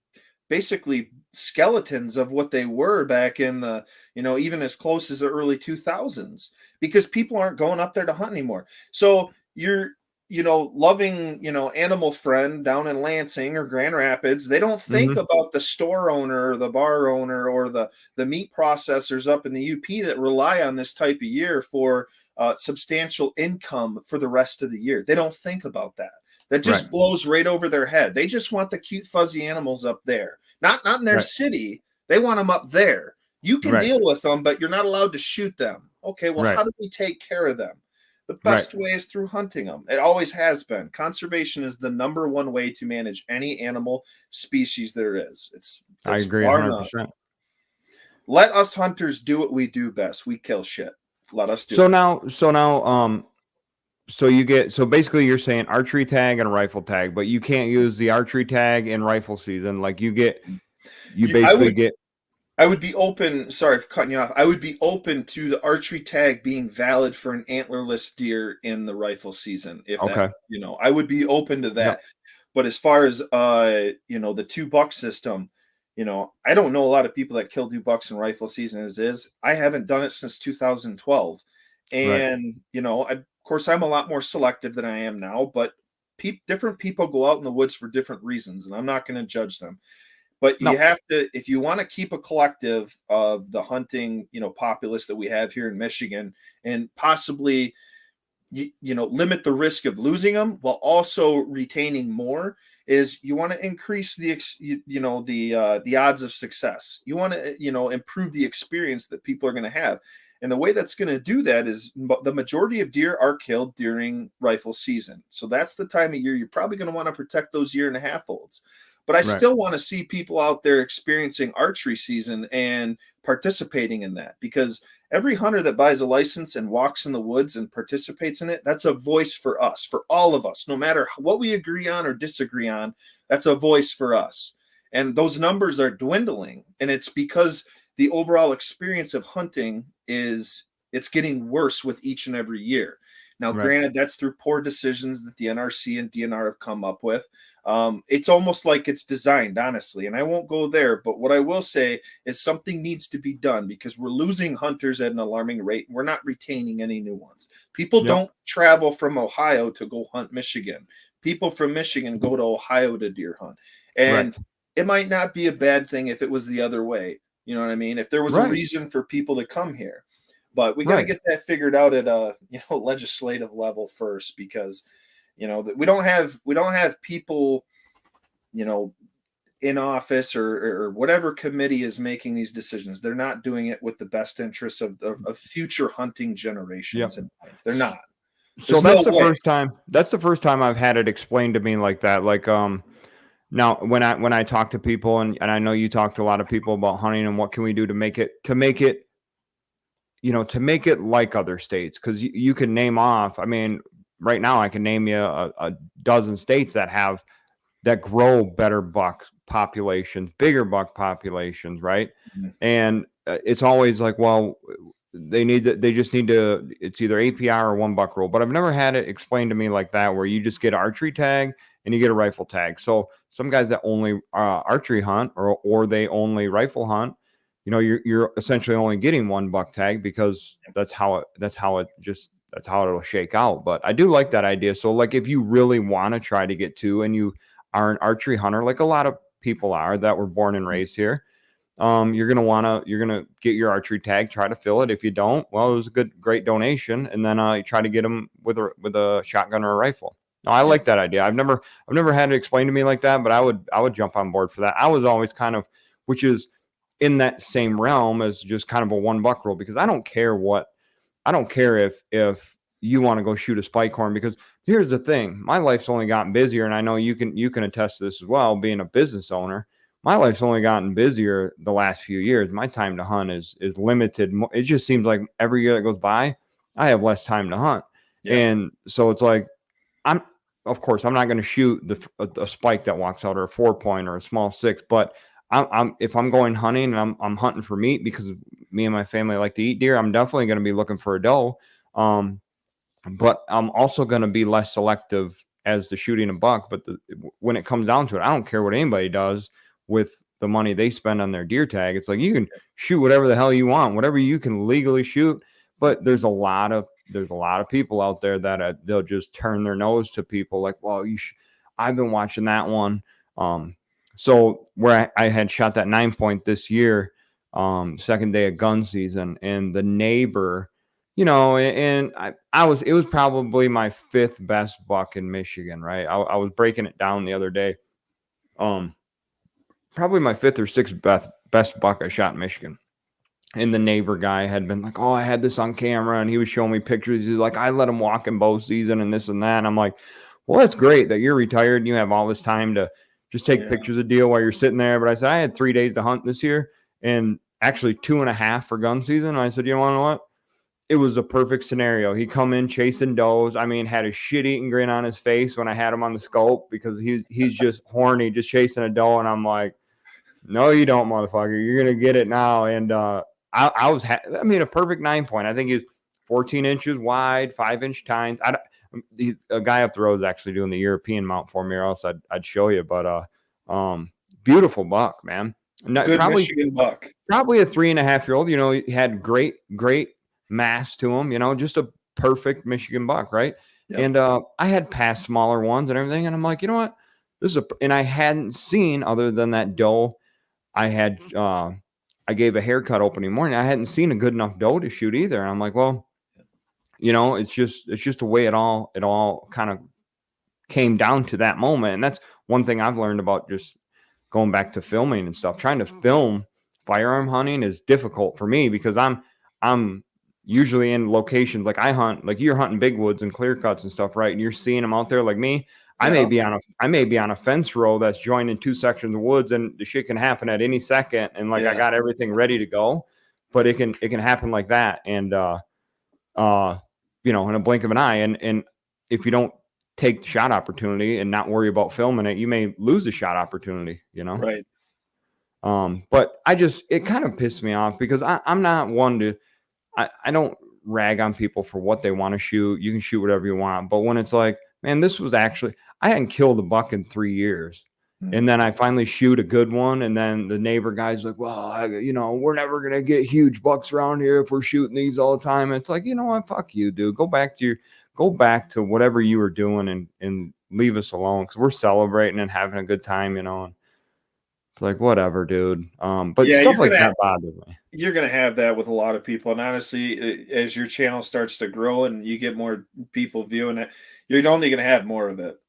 basically skeletons of what they were back in the, even as close as the early 2000s, because people aren't going up there to hunt anymore. So you're, loving, Animal Friend down in Lansing or Grand Rapids, they don't think about the store owner or the bar owner or the meat processors up in the UP that rely on this type of year for substantial income for the rest of the year. They don't think about that. That just blows right over their head. They just want the cute, fuzzy animals up there. Not in their city. They want them up there. You can deal with them, but you're not allowed to shoot them. Okay, well, how do we take care of them? The best way is through hunting them. It always has been. Conservation is the number one way to manage any animal species there is. I agree 100%. Let us hunters do what we do best. We kill shit. Let us do it. So now, so basically you're saying archery tag and a rifle tag, but you can't use the archery tag in rifle season. Like you I basically would get I would be open. Sorry for cutting you off. I would be open to the archery tag being valid for an antlerless deer in the rifle season. If that, okay. I would be open to Yep. that. But as far as the 2 buck system, I don't know a lot of people that kill 2 bucks in rifle season as is. I haven't done it since 2012, Right. and of course I'm a lot more selective than I am now. But different people go out in the woods for different reasons, and I'm not going to judge them. But you No. have to, if you want to keep a collective of the hunting, populace that we have here in Michigan, and possibly, limit the risk of losing them while also retaining more, is you want to increase the odds of success. You want to, improve the experience that people are going to have. And the way that's going to do that is the majority of deer are killed during rifle season. So that's the time of year you're probably going to want to protect those 1.5-year-olds. But I Right. still want to see people out there experiencing archery season and participating in that, because every hunter that buys a license and walks in the woods and participates in it, that's a voice for us, for all of us, no matter what we agree on or disagree on. That's a voice for us. And those numbers are dwindling. And it's because the overall experience of hunting it's getting worse with each and every year. Now, Right. granted, that's through poor decisions that the NRC and DNR have come up with. It's almost like it's designed, honestly, and I won't go there. But what I will say is something needs to be done, because we're losing hunters at an alarming rate. We're not retaining any new ones. People Yep. don't travel from Ohio to go hunt Michigan. People from Michigan go to Ohio to deer hunt. And Right. it might not be a bad thing if it was the other way. You know what I mean? If there was a Right. reason for people to come here. But we got to Right. get that figured out at a legislative level first, because we don't have people in office or whatever committee is making these decisions. They're not doing it with the best interests of future hunting generations Yep. in mind. They're not. So There's that's no the way. first time. That's the first time I've had it explained to me like that. Like now when I talk to people, and I know you talk to a lot of people about hunting and what can we do to make it to make it like other states, because you can name off. I mean, right now I can name you a dozen states that grow better buck populations, bigger buck populations, right? Mhm. And it's always like, well, they just need to. It's either APR or 1 buck rule. But I've never had it explained to me like that, where you just get an archery tag and you get a rifle tag. So some guys that only archery hunt or they only rifle hunt, you're essentially only getting 1 buck tag, because that's how it'll shake out. But I do like that idea. So like if you really want to try to get two and you are an archery hunter, like a lot of people are that were born and raised here, you're gonna get your archery tag, try to fill it. If you don't, well, it was a great donation, and then you try to get them with a shotgun or a rifle. No, I Yeah. like that idea. I've never had it explained to me like that, but I would jump on board for that. I was always kind of, which is in that same realm as just kind of a 1 buck rule, because I don't care if you want to go shoot a spike horn, because here's the thing, my life's only gotten busier, and I know you can attest to this as well, being a business owner. My life's only gotten busier the last few years. My time to hunt is limited. It just seems like every year that goes by, I have less time to hunt. Yeah. And so it's like, of course, I'm not going to shoot a spike that walks out, or a 4-point or a small 6, but if I'm going hunting and I'm hunting for meat, because me and my family like to eat deer, I'm definitely going to be looking for a doe. But I'm also going to be less selective as to shooting a buck. But when it comes down to it, I don't care what anybody does with the money they spend on their deer tag. It's like, you can shoot whatever the hell you want, whatever you can legally shoot. But there's a lot of people out there that they'll just turn their nose to people like, well, I've been watching that one. So where I had shot that 9-point this year, second day of gun season, and the neighbor, and it was probably my 5th best buck in Michigan, right? I was breaking it down the other day. Probably my 5th or 6th best buck I shot in Michigan. And the neighbor guy had been like, oh, I had this on camera, and he was showing me pictures. He's like, I let him walk in bow season and this and that. And I'm like, well, that's great that you're retired and you have all this time to just take pictures of deal while you're sitting there. But I said, I had 3 days to hunt this year, and actually 2.5 for gun season. And I said, you know what? it was a perfect scenario. He come in chasing does. I mean, had a shit-eating grin on his face when I had him on the scope because he's just horny, just chasing a doe. And I'm like, no, you don't, motherfucker. You're going to get it now. And I was, I mean, a perfect 9-point. I think he's 14 inches wide, 5-inch tines. A guy up the road is actually doing the European mount for me, or else I'd show you. But beautiful buck, man. Good Michigan buck. Probably a 3.5-year-old. You know, he had great mass to him. You know, just a perfect Michigan buck, right? Yep. And I had passed smaller ones and everything, and I'm like, you know what? And I hadn't seen, other than that doe I had. I gave a haircut opening morning. I hadn't seen a good enough doe to shoot either. And I'm like, well, you know, it's just the way it all kind of came down to that moment. And that's one thing I've learned about just going back to filming and stuff. Trying to film firearm hunting is difficult for me because I'm usually in locations like I hunt, like you're hunting big woods and clear cuts and stuff, right? And you're seeing them out there like me. I may be on a fence row that's joining 2 sections of woods, and the shit can happen at any second. And like I got everything ready to go, but it can happen like that. And you know, in a blink of an eye. And if you don't take the shot opportunity and not worry about filming it, you may lose the shot opportunity, you know? Right. But it kind of pissed me off because I'm not one to, I don't rag on people for what they want to shoot. You can shoot whatever you want. But when it's like, man, this was actually, I hadn't killed a buck in 3 years. And then I finally shoot a good one. And then the neighbor guy's like, well, you know, we're never going to get huge bucks around here if we're shooting these all the time. And it's like, you know what? Fuck you, dude. Go back to whatever you were doing and leave us alone. Cause we're celebrating and having a good time, you know. And it's like, whatever, dude. But stuff like that bothers me. You're going to have that with a lot of people. And honestly, as your channel starts to grow and you get more people viewing it, you're only going to have more of it.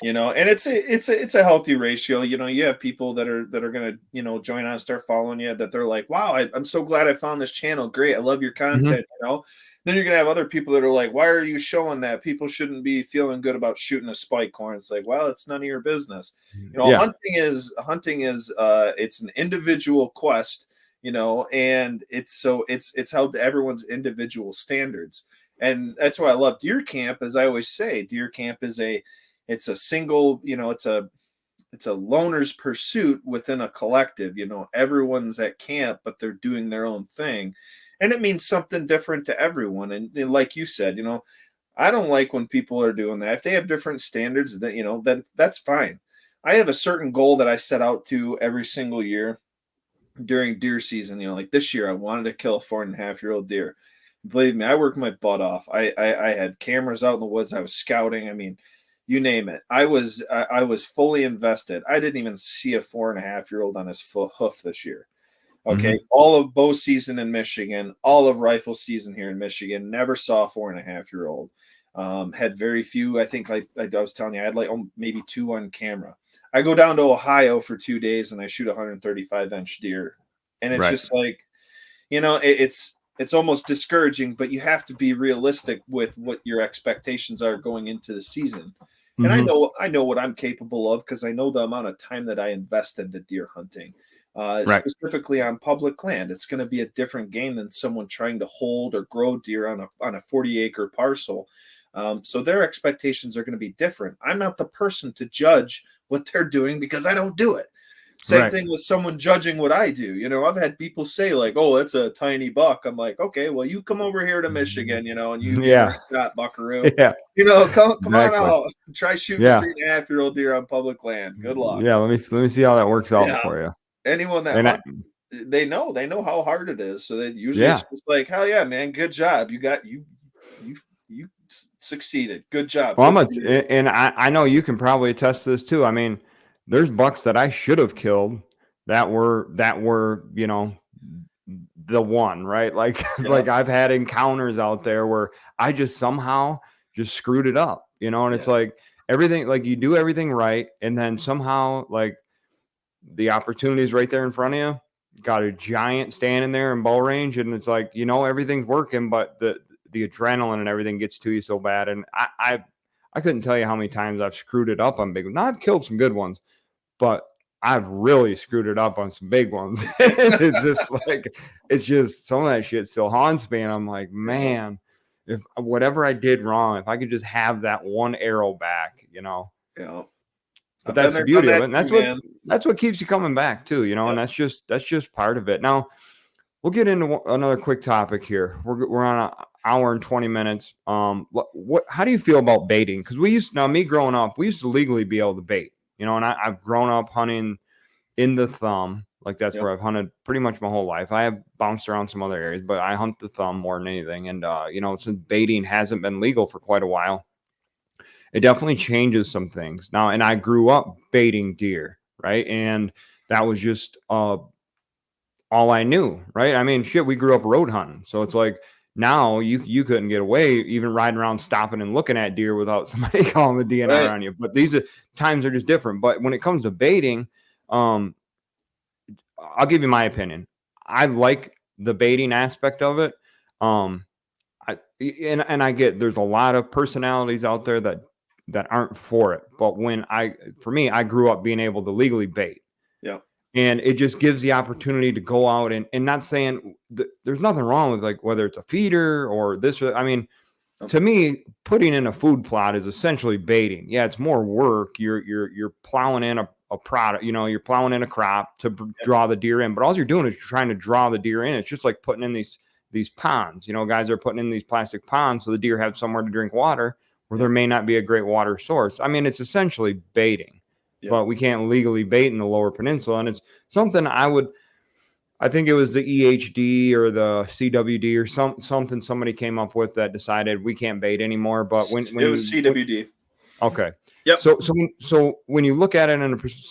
You know, and it's a healthy ratio. You know, you have people that are going to, you know, join on and start following you that they're like, wow, I'm so glad I found this channel. Great. I love your content. You know, then you're going to have other people that are like, why are you showing that? People shouldn't be feeling good about shooting a spike horn. It's like, well, it's none of your business. You know, hunting is it's an individual quest, you know, and it's held to everyone's individual standards. And that's why I love Deer Camp. As I always say, Deer Camp is it's a single, you know, it's a loner's pursuit within a collective. You know, everyone's at camp, but they're doing their own thing. And it means something different to everyone. And like you said, you know, I don't like when people are doing that. If they have different standards, that, you know, then that's fine. I have a certain goal that I set out to every single year during deer season. You know, like this year, I wanted to kill a 4.5-year-old deer. Believe me, I worked my butt off. I had cameras out in the woods. I was scouting. I mean, you name it. I was fully invested. I didn't even see a 4.5-year-old on his hoof this year. Okay. All of bow season in Michigan, all of rifle season here in Michigan, never saw a 4.5-year-old. Had very few. I think, like I was telling you, I had like maybe 2 on camera. I go down to Ohio for 2 days and I shoot a 135-inch deer. And it's just like, you know, it's almost discouraging, but you have to be realistic with what your expectations are going into the season. And I know what I'm capable of because I know the amount of time that I invest into deer hunting, specifically on public land. It's going to be a different game than someone trying to hold or grow deer on a 40-acre parcel. So their expectations are going to be different. I'm not the person to judge what they're doing because I don't do it. Same thing with someone judging what I do. You know, I've had people say like, oh, that's a tiny buck. I'm like, okay, well, you come over here to Michigan, you know, and you got buckaroo. You know, come on out. Try shooting a 3.5-year-old deer on public land. Good luck. Yeah, let me see how that works out for you. Anyone that they know how hard it is. So that usually it's just like, hell yeah, man, good job. You got you succeeded. Good job. Well, I know you can probably attest to this too. I mean, there's bucks that I should have killed that were, you know, the one, right? Like, like I've had encounters out there where I just somehow just screwed it up, you know, and it's like everything, like you do everything right. And then somehow like the opportunity is right there in front of you, got a giant standing there in bow range. And it's like, you know, everything's working, but the adrenaline and everything gets to you so bad. And I couldn't tell you how many times I've screwed it up on big ones. Now I've killed some good ones, but I've really screwed it up on some big ones. It's just some of that shit still haunts me. And I'm like, man, if whatever I did wrong, if I could just have that one arrow back, Yeah. but that's the beauty of it. And that's what keeps you coming back too, and that's just part of it. Now we'll get into another quick topic here. We're on an hour and 20 minutes. How do you feel about baiting? Because me growing up, we used to legally be able to bait, and I've grown up hunting in the thumb. Like that's where I've hunted pretty much my whole life. I have bounced around some other areas, but I hunt the thumb more than anything. And, since baiting hasn't been legal for quite a while, it definitely changes some things now. And I grew up baiting deer, right? And that was just all I knew, right? I mean, shit, we grew up road hunting. So it's like now you couldn't get away even riding around, stopping and looking at deer without somebody calling the DNR on you. But these times are just different. But when it comes to baiting, I'll give you my opinion. I like the baiting aspect of it. I get there's a lot of personalities out there that aren't for it. But for me, I grew up being able to legally bait. Yeah. And it just gives the opportunity to go out and not saying there's nothing wrong with like whether it's a feeder or this. I mean, to me, putting in a food plot is essentially baiting. Yeah, it's more work. You're plowing in a product, you're plowing in a crop to draw the deer in, but all you're doing is you're trying to draw the deer in. It's just like putting in these ponds. Guys are putting in these plastic ponds so the deer have somewhere to drink water where there may not be a great water source. I mean, it's essentially baiting, but we can't legally bait in the Lower Peninsula, and it's something I think it was the EHD or the CWD or something somebody came up with that decided we can't bait anymore. But when it was CWD. Okay. Yep. So when you look at it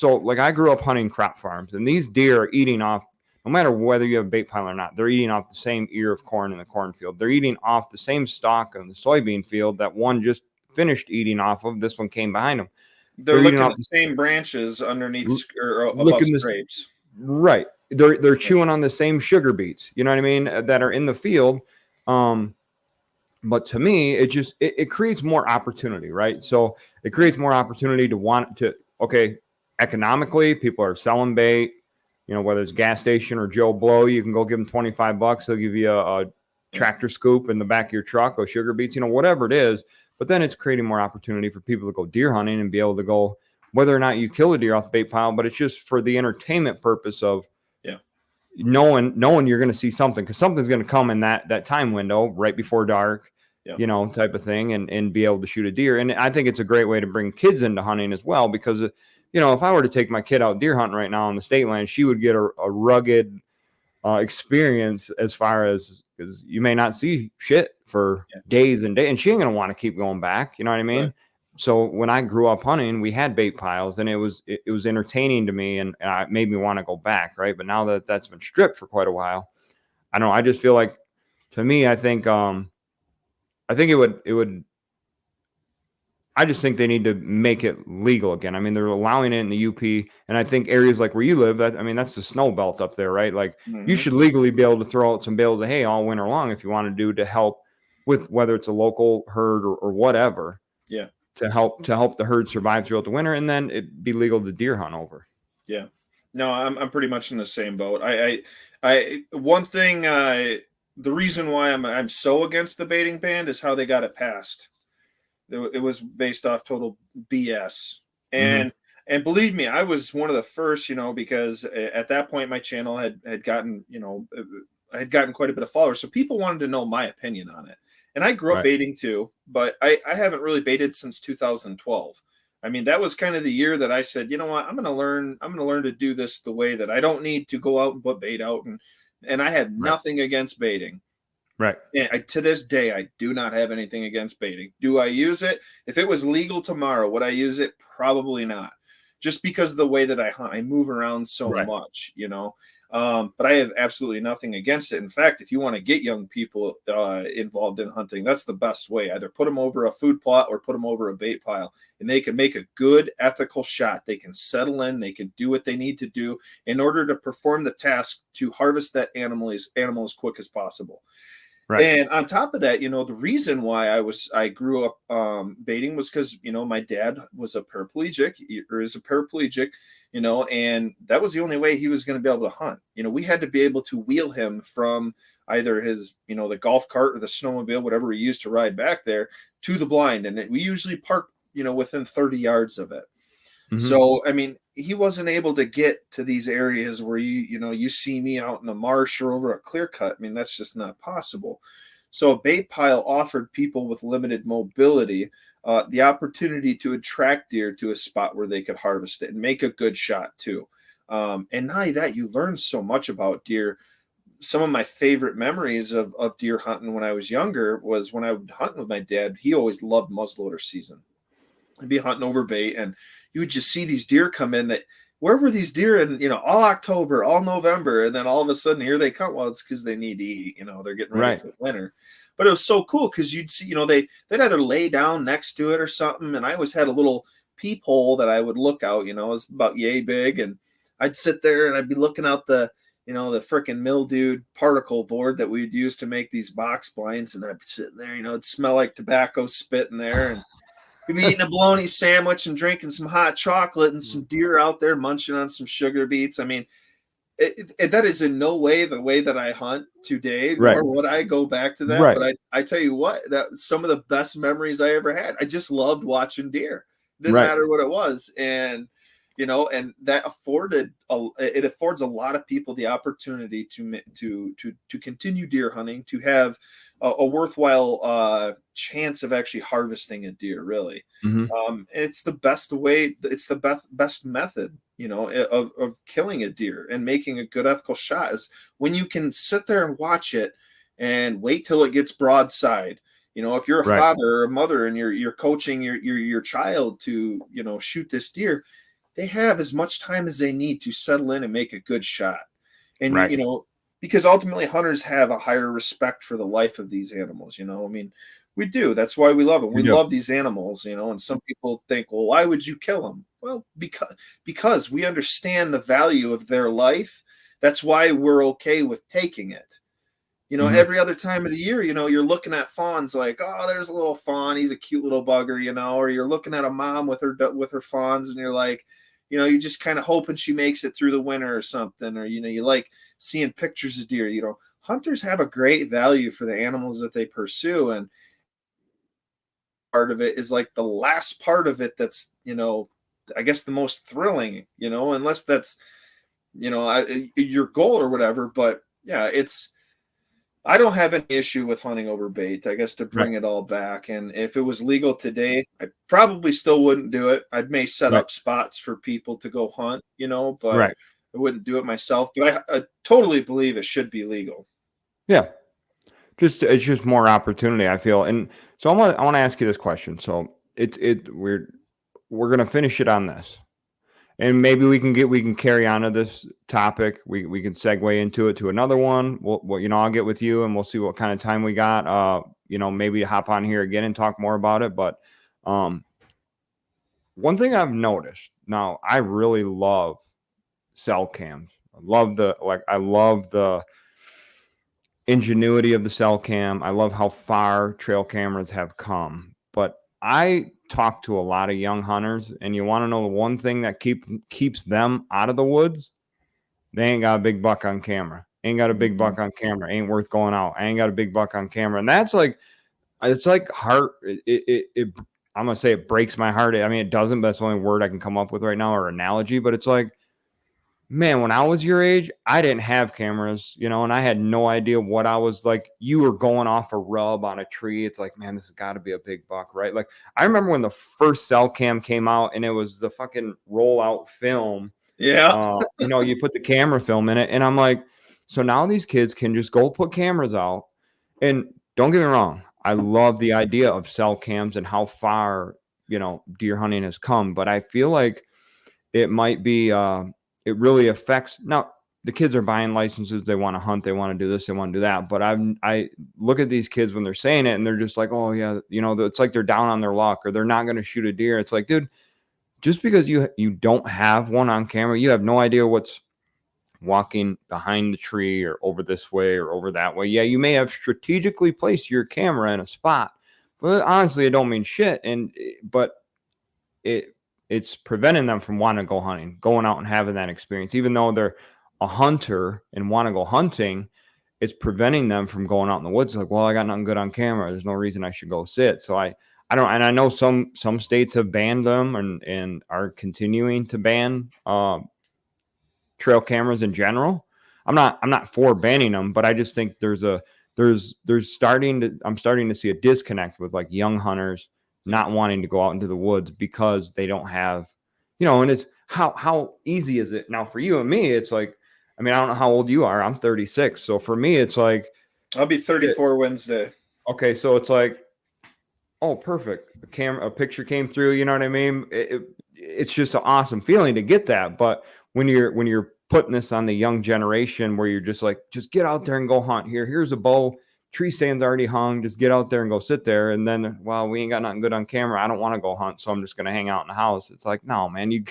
like I grew up hunting crop farms, and these deer are eating off, no matter whether you have a bait pile or not, they're eating off the same ear of corn in the cornfield. They're eating off the same stalk in the soybean field that one just finished eating off of. This one came behind them. They're looking at the same branches underneath or above scrapes. Right. They're chewing on the same sugar beets, you know what I mean, that are in the field. But to me, it creates more opportunity, right? So it creates more opportunity economically, people are selling bait, whether it's gas station or Joe Blow, you can go give them $25. They'll give you a tractor scoop in the back of your truck or sugar beets, whatever it is. But then it's creating more opportunity for people to go deer hunting and be able to go, whether or not you kill a deer off the bait pile, but it's just for the entertainment purpose of knowing you're going to see something, because something's going to come in that time window right before dark, type of thing, and be able to shoot a deer. And I think it's a great way to bring kids into hunting as well, because if I were to take my kid out deer hunting right now on the state land, she would get a rugged experience as far as, because you may not see shit for days and days, and she ain't going to want to keep going back. You know what I mean? Right. So when I grew up hunting, we had bait piles, and it was entertaining to me, and it made me want to go back. Right. But now that that's been stripped for quite a while, I don't know. I just feel like, to me, I think it would, I just think they need to make it legal again. I mean, they're allowing it in the UP, and I think areas like where you live, that's the snow belt up there, right? Like you should legally be able to throw out some bales of hay all winter long if you want to help with whether it's a local herd or whatever. Yeah. To help the herd survive throughout the winter, and then it'd be legal to deer hunt over. Yeah. No, I'm pretty much in the same boat. One thing, the reason why I'm so against the baiting ban is how they got it passed. It was based off total BS. And believe me, I was one of the first, because at that point my channel had gotten, I had gotten quite a bit of followers. So people wanted to know my opinion on it. And I grew up baiting too, but I haven't really baited since 2012. I mean, that was kind of the year that I said, you know what, I'm going to learn to do this the way that I don't need to go out and put bait out. And I had nothing against baiting. Right. And to this day, I do not have anything against baiting. Do I use it? If it was legal tomorrow, would I use it? Probably not. Just because of the way that I hunt, I move around so much, but I have absolutely nothing against it. In fact, if you want to get young people involved in hunting, that's the best way. Either put them over a food plot or put them over a bait pile, and they can make a good, ethical shot. They can settle in. They can do what they need to do in order to perform the task to harvest that animal as quick as possible. Right. And on top of that, the reason why I grew up baiting was because, my dad was a paraplegic or is a paraplegic, and that was the only way he was going to be able to hunt. We had to be able to wheel him from either his, the golf cart or the snowmobile, whatever we used to ride back there, to the blind. And we usually parked, within 30 yards of it. So, I mean, he wasn't able to get to these areas where you see me out in the marsh or over a clear cut. I mean, that's just not possible. So a bait pile offered people with limited mobility the opportunity to attract deer to a spot where they could harvest it and make a good shot too. And not only that, you learn so much about deer. Some of my favorite memories of deer hunting when I was younger was when I would hunt with my dad. He always loved muzzleloader season. I'd be hunting over bait, and you would just see these deer come in. That where were these deer in all October, all November, and then all of a sudden here they come. Well, it's because they need to eat. They're getting ready for winter. But it was so cool because you'd see they'd either lay down next to it or something. And I always had a little peephole that I would look out. It was about yay big, and I'd sit there and I'd be looking out the freaking mildewed particle board that we'd use to make these box blinds, and I'd be sitting there. It'd smell like tobacco spit in there, and you'd be eating a bologna sandwich and drinking some hot chocolate and some deer out there munching on some sugar beets. I mean, that is in no way the way that I hunt today, nor would I go back to that. Right. But I tell you what, that some of the best memories I ever had. I just loved watching deer. Didn't matter what it was. And and that it affords a lot of people the opportunity to continue deer hunting, to have a worthwhile chance of actually harvesting a deer. Really, and it's the best way. It's the best method, of killing a deer and making a good ethical shot is when you can sit there and watch it and wait till it gets broadside. If you're a father or a mother and you're coaching your child to shoot this deer, they have as much time as they need to settle in and make a good shot. And, because ultimately hunters have a higher respect for the life of these animals. I mean, we do. That's why we love them. We love these animals, and some people think, well, why would you kill them? Well, because we understand the value of their life. That's why we're okay with taking it. Every other time of the year, you're looking at fawns like, oh, there's a little fawn. He's a cute little bugger, or you're looking at a mom with her fawns, and you're like, you're just kind of hoping she makes it through the winter or something, or, you like seeing pictures of deer. Hunters have a great value for the animals that they pursue. And part of it is like the last part of it that's, I guess the most thrilling, unless that's, your goal or whatever. But yeah, I don't have any issue with hunting over bait, I guess, to bring it all back. And if it was legal today, I probably still wouldn't do it. I may set up spots for people to go hunt, but I wouldn't do it myself. But I totally believe it should be legal. Yeah. It's just more opportunity, I feel. And so I want to ask you this question. So we're going to finish it on this. And maybe we can carry on to this topic. We can segue into it to another one. We'll I'll get with you and we'll see what kind of time we got. Maybe hop on here again and talk more about it. But one thing I've noticed now, I really love cell cams. I love the ingenuity of the cell cam. I love how far trail cameras have come. But I talk to a lot of young hunters, and you want to know the one thing that keeps them out of the woods? They ain't got a big buck on camera. Ain't got a big buck on camera. Ain't worth going out. I ain't got a big buck on camera. And that's like, it's like heart. I'm going to say it breaks my heart. I mean, it doesn't, but that's the only word I can come up with right now, or analogy. But it's like, man, when I was your age, I didn't have cameras, and I had no idea what I was like. You were going off a rub on a tree. It's like, man, this has got to be a big buck, right? Like, I remember when the first cell cam came out and it was the fucking rollout film. Yeah. You put the camera film in it. And I'm like, so now these kids can just go put cameras out. And don't get me wrong, I love the idea of cell cams and how far, deer hunting has come. But I feel like it might be, it really affects. Now, the kids are buying licenses. They want to hunt. They want to do this. They want to do that. But I look at these kids when they're saying it and they're just like, oh, yeah, it's like they're down on their luck or they're not going to shoot a deer. It's like, dude, just because you don't have one on camera, you have no idea what's walking behind the tree or over this way or over that way. Yeah, you may have strategically placed your camera in a spot, but honestly, it don't mean shit. But it's preventing them from wanting to go hunting, going out and having that experience. Even though they're a hunter and want to go hunting, it's preventing them from going out in the woods. Like, well, I got nothing good on camera. There's no reason I should go sit. So I don't, and I know some states have banned them and are continuing to ban trail cameras in general. I'm not for banning them, but I just think I'm starting to see a disconnect with like young hunters not wanting to go out into the woods because they don't have, and it's how easy is it now for you and me? It's like, I mean, I don't know how old you are. I'm 36. So for me, it's like, I'll be 34 Wednesday. Okay. So it's like, oh, perfect. A picture came through. You know what I mean? It's just an awesome feeling to get that. But when you're putting this on the young generation where you're just like, just get out there and go hunt. Here's a bow. Tree stand's already hung. Just get out there and go sit there. And then, well, we ain't got nothing good on camera. I don't want to go hunt, so I'm just going to hang out in the house. It's like, no, man, you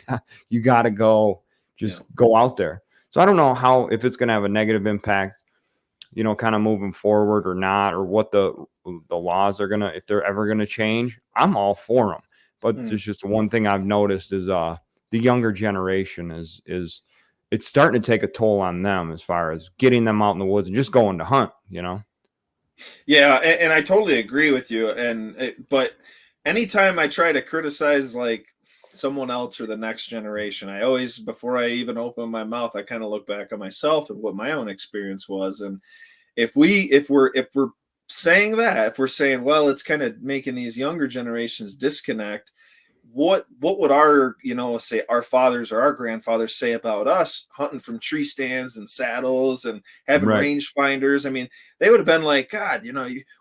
got to go. Just go out there. So I don't know if it's going to have a negative impact, kind of moving forward or not, or what the laws are if they're ever going to change. I'm all for them. But there's just one thing I've noticed is the younger generation is it's starting to take a toll on them as far as getting them out in the woods and just going to hunt, Yeah, and I totally agree with you. But anytime I try to criticize like someone else or the next generation, I always, before I even open my mouth, I kind of look back at myself and what my own experience was. And if we're saying that, if we're saying, well, it's kind of making these younger generations disconnect, what would our, say our fathers or our grandfathers say about us hunting from tree stands and saddles and having range finders? I mean, they would have been like, God,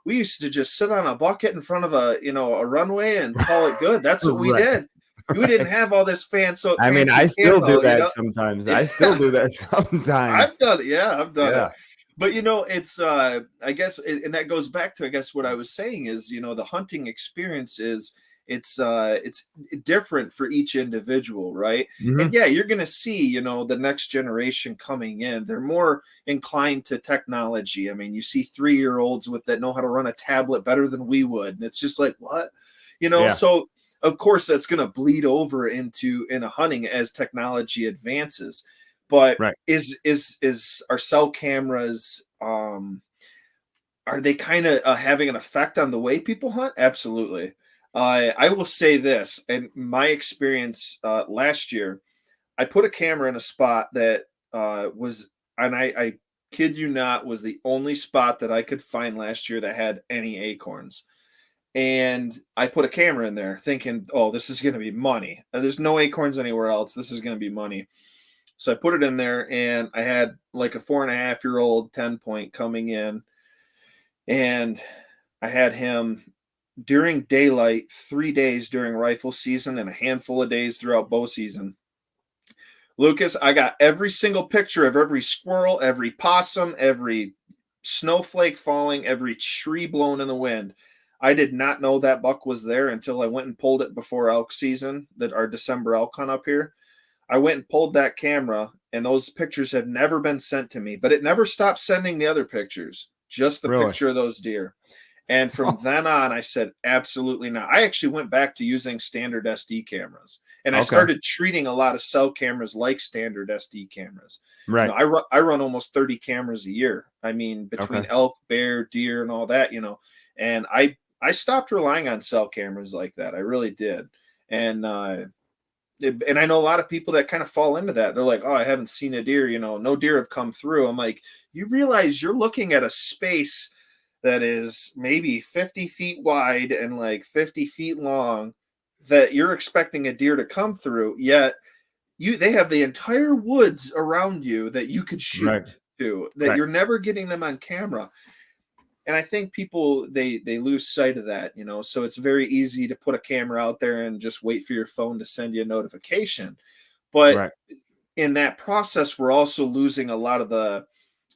we used to just sit on a bucket in front of a runway and call it good. That's what we did. We didn't have all this fancy. I mean, I still do that sometimes. I still do that sometimes. I've done it. Yeah, I've done it. But it's I guess, and that goes back to, I guess, what I was saying is, the hunting experience is it's different for each individual, right? Mm-hmm. And yeah, you're going to see, the next generation coming in. They're more inclined to technology. I mean, you see 3-year-olds that know how to run a tablet better than we would, and it's just like, what, So of course that's going to bleed over into hunting as technology advances. But are cell cameras, are they kind of having an effect on the way people hunt? Absolutely. I will say this, in my experience last year, I put a camera in a spot that was, and I kid you not, was the only spot that I could find last year that had any acorns. And I put a camera in there thinking, oh, this is going to be money. There's no acorns anywhere else. This is going to be money. So I put it in there, and I had like a 4.5-year-old 10-point coming in, and I had him during daylight 3 days during rifle season and a handful of days throughout bow season. Lucas, I got every single picture of every squirrel, every possum, every snowflake falling, every tree blown in the wind. I did not know that buck was there until I went and pulled it before elk season, our December elk hunt up here. I went and pulled that camera, and those pictures have never been sent to me, but it never stopped sending the other pictures, just the picture of those deer. And from then on, I said, absolutely not. I actually went back to using standard SD cameras, and I started treating a lot of cell cameras like standard SD cameras. Right. I run almost 30 cameras a year. I mean, between elk, bear, deer, and all that, and I stopped relying on cell cameras like that. I really did. And I know a lot of people that kind of fall into that. They're like, oh, I haven't seen a deer, no deer have come through. I'm like, you realize you're looking at a space that is maybe 50 feet wide and like 50 feet long that you're expecting a deer to come through, yet they have the entire woods around you that you could shoot to, that you're never getting them on camera. And I think people, they lose sight of that, so it's very easy to put a camera out there and just wait for your phone to send you a notification. But in that process, we're also losing a lot of the,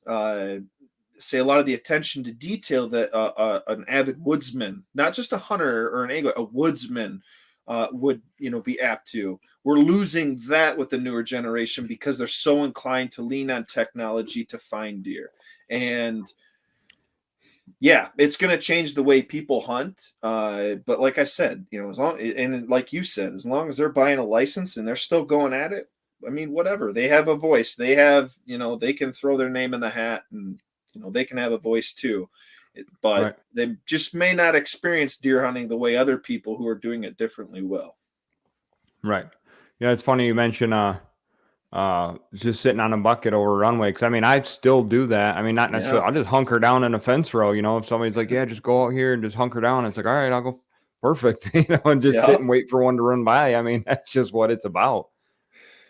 a lot of the attention to detail that an avid woodsman, not just a hunter or an angler, a woodsman would, be apt to. We're losing that with the newer generation because they're so inclined to lean on technology to find deer. And yeah, it's going to change the way people hunt. But like I said, as long, and like you said, as long as they're buying a license and they're still going at it, I mean, whatever. They have a voice. They have, they can throw their name in the hat, and they can have a voice too. But they just may not experience deer hunting the way other people who are doing it differently will. Right. Yeah, it's funny you mention just sitting on a bucket over a runway, because I mean I still do that. I mean, not necessarily. Yeah. I'll just hunker down in a fence row. If somebody's like, yeah, just go out here and just hunker down, it's like, all right, I'll go. Perfect. And just sit and wait for one to run by. I mean, that's just what it's about.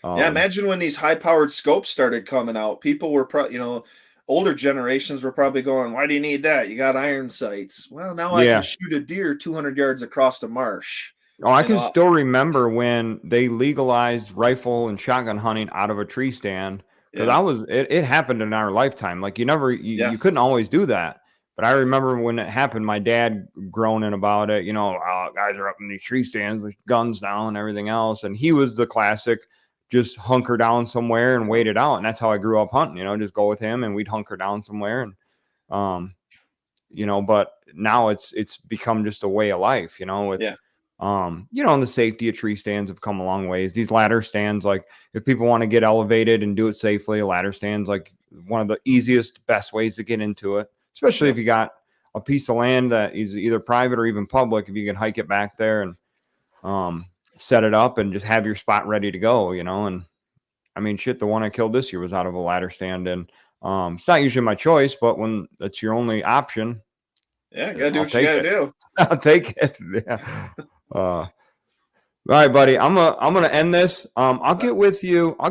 Yeah, imagine when these high-powered scopes started coming out. People were older generations were probably going, why do you need that? You got iron sights. Well, now I can shoot a deer 200 yards across the marsh. Oh, I can still remember when they legalized rifle and shotgun hunting out of a tree stand, because it happened in our lifetime. Like you couldn't always do that. But I remember when it happened, my dad groaning about it, guys are up in these tree stands with guns down and everything else. And he was the classic, just hunker down somewhere and wait it out. And that's how I grew up hunting, just go with him and we'd hunker down somewhere. And, but now it's become just a way of life, and the safety of tree stands have come a long ways. These ladder stands, like if people want to get elevated and do it safely, a ladder stands like one of the easiest, best ways to get into it, especially if you got a piece of land that is either private or even public. If you can hike it back there and set it up and just have your spot ready to go, and I mean, shit, the one I killed this year was out of a ladder stand, and it's not usually my choice, but when that's your only option, you gotta do what you gotta do. I'll take it. Yeah. All right, buddy. I'm gonna end this. I'll get with you. I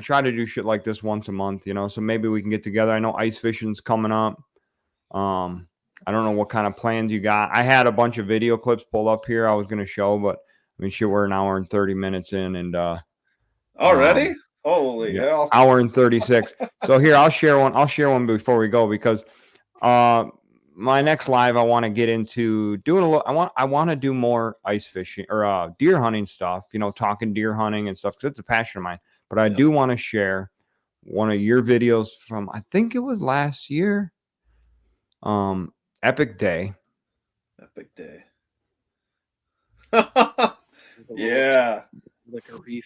try to do shit like this once a month, so maybe we can get together. I know ice fishing's coming up. I don't know what kind of plans you got. I had a bunch of video clips pulled up here I was gonna show, but I mean, shit, we're an hour and 30 minutes in, and already? Holy hell. Hour and 36. So here, I'll share one before we go, because my next live, I want to get into doing a little. I want to do more ice fishing or deer hunting stuff. Talking deer hunting and stuff, because it's a passion of mine. But I do want to share one of your videos from, I think it was last year. Epic Day. Epic Day. Yeah. Like a reef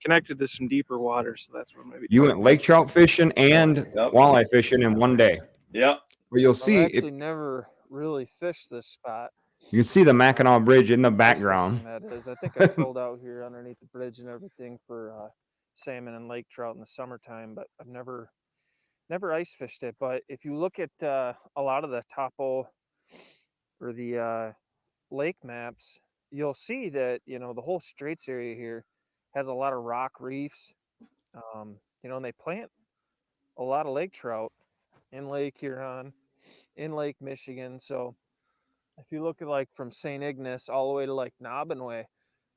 connected to some deeper water, so that's where maybe you went lake trout fishing and walleye fishing in one day. Yep. But you'll see, I've actually never really fished this spot. You can see the Mackinac Bridge in the background. That is, I think I trolled out here underneath the bridge and everything for salmon and lake trout in the summertime, but I've never ice fished it. But if you look at a lot of the topo or the lake maps, you'll see that the whole Straits area here has a lot of rock reefs, and they plant a lot of lake trout in Lake Huron, in Lake Michigan. So if you look at like from St. Ignace all the way to like Nobbinway,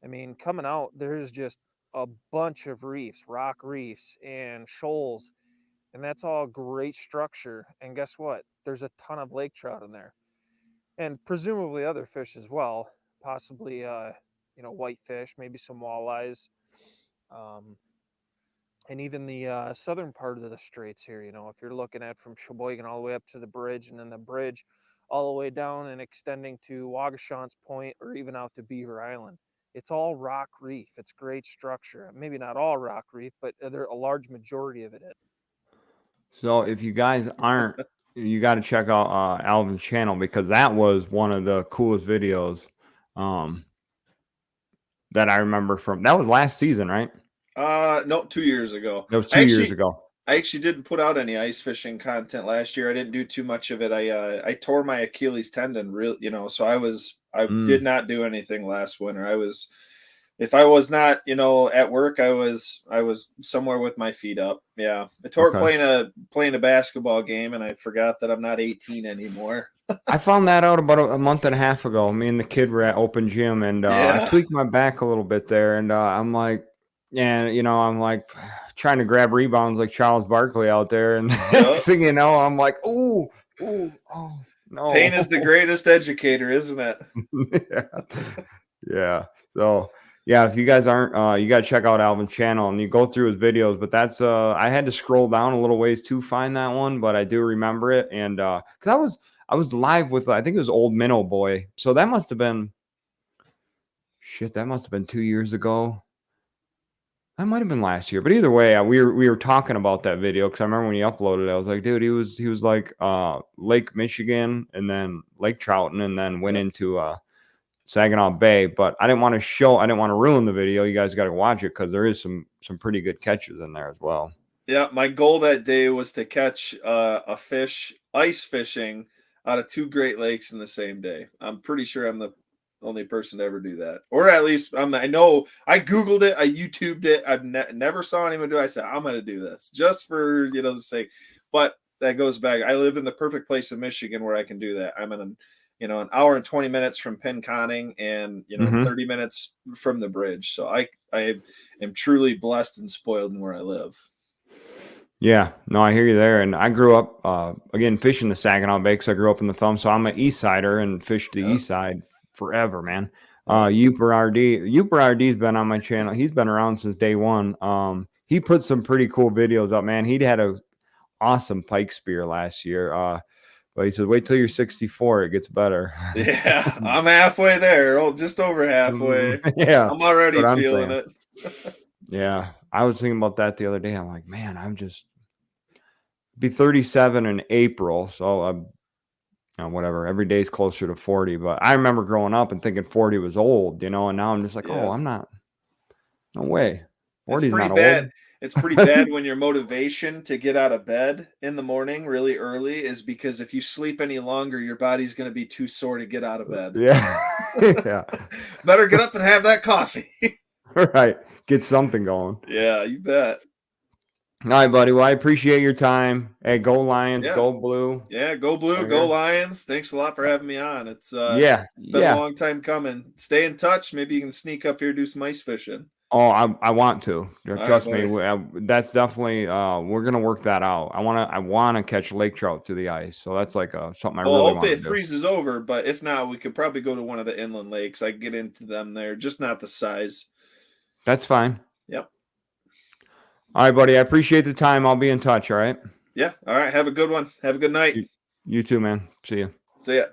I mean, coming out, there's just a bunch of reefs, rock reefs and shoals, and that's all great structure. And guess what? There's a ton of lake trout in there, and presumably other fish as well, possibly whitefish, maybe some walleyes, and even the southern part of the Straits here. If you're looking at from Sheboygan all the way up to the bridge, and then the bridge all the way down and extending to Waugoshant's Point, or even out to Beaver Island, it's all rock reef. It's great structure. Maybe not all rock reef, but there a large majority of it is. So if you guys aren't, you got to check out Alvin's channel, because that was one of the coolest videos that I remember from. That was last season, right? No, 2 years ago. That was 2 years ago. I actually didn't put out any ice fishing content last year. I didn't do too much of it. I tore my Achilles tendon, so I did not do anything last winter. If I was not, at work, I was somewhere with my feet up. Yeah. I tore playing a basketball game, and I forgot that I'm not 18 anymore. I found that out about a month and a half ago. Me and the kid were at open gym, and I tweaked my back a little bit there, and I'm like, I'm like trying to grab rebounds like Charles Barkley out there, and next thing you know, I'm like, oh. No. Pain is the greatest educator, isn't it? Yeah. So yeah, if you guys aren't, you got to check out Alvin's channel and you go through his videos. But that's I had to scroll down a little ways to find that one, but I do remember it. And because I was live with, I think it was Old Minnow Boy. So that must have been shit. That must have been 2 years ago. That might have been last year, but either way, we were talking about that video because I remember when he uploaded it, I was like, dude, he was like Lake Michigan and then Lake Trouton and then went into Saginaw Bay. But I didn't want to ruin the video. You guys got to watch it because there is some pretty good catches in there as well. Yeah, my goal that day was to catch a fish ice fishing out of 2 Great Lakes in the same day. I'm pretty sure I'm the only person to ever do that, or at least I know I Googled it, I YouTubed it, I've never saw anyone do it. I said I'm going to do this just for the sake. But that goes back. I live in the perfect place in Michigan where I can do that. I'm in an hour and 20 minutes from Pinconning and 30 minutes from the bridge. So I am truly blessed and spoiled in where I live. Yeah, no, I hear you there. And I grew up again fishing the Saginaw Bay because I grew up in the Thumb, so I'm an East Sider and fished the East Side forever, man. Uper RD's been on my channel. He's been around since day one. He put some pretty cool videos up, man. He'd had a awesome pike spear last year. But he says, wait till you're 64, it gets better. Yeah, I'm halfway there. Just over halfway. Yeah, I'm already feeling it. Yeah, I was thinking about that the other day. I'm like, man, I'm just be 37 in April, so whatever. Every day's closer to 40. But I remember growing up and thinking 40 was old, and now I'm just like, oh, I'm not. No way. 40 is not bad. old. It's pretty bad when your motivation to get out of bed in the morning really early is because if you sleep any longer, your body's going to be too sore to get out of bed. Yeah. Yeah. Better get up and have that coffee. Right. Get something going. Yeah, you bet. All right, buddy. Well, I appreciate your time. Hey, go Lions, go Blue. Yeah, go Blue, go Lions. Thanks a lot for having me on. It's been a long time coming. Stay in touch. Maybe you can sneak up here, do some ice fishing. Oh, I want to. Trust me. That's definitely we're gonna work that out. I want to catch lake trout through the ice. So that's like something I really want to do. Hopefully it freezes over, but if not, we could probably go to one of the inland lakes. I can get into them there, just not the size. That's fine. Yep. All right, buddy. I appreciate the time. I'll be in touch. All right. Yeah. All right. Have a good one. Have a good night. You too, man. See you. See ya.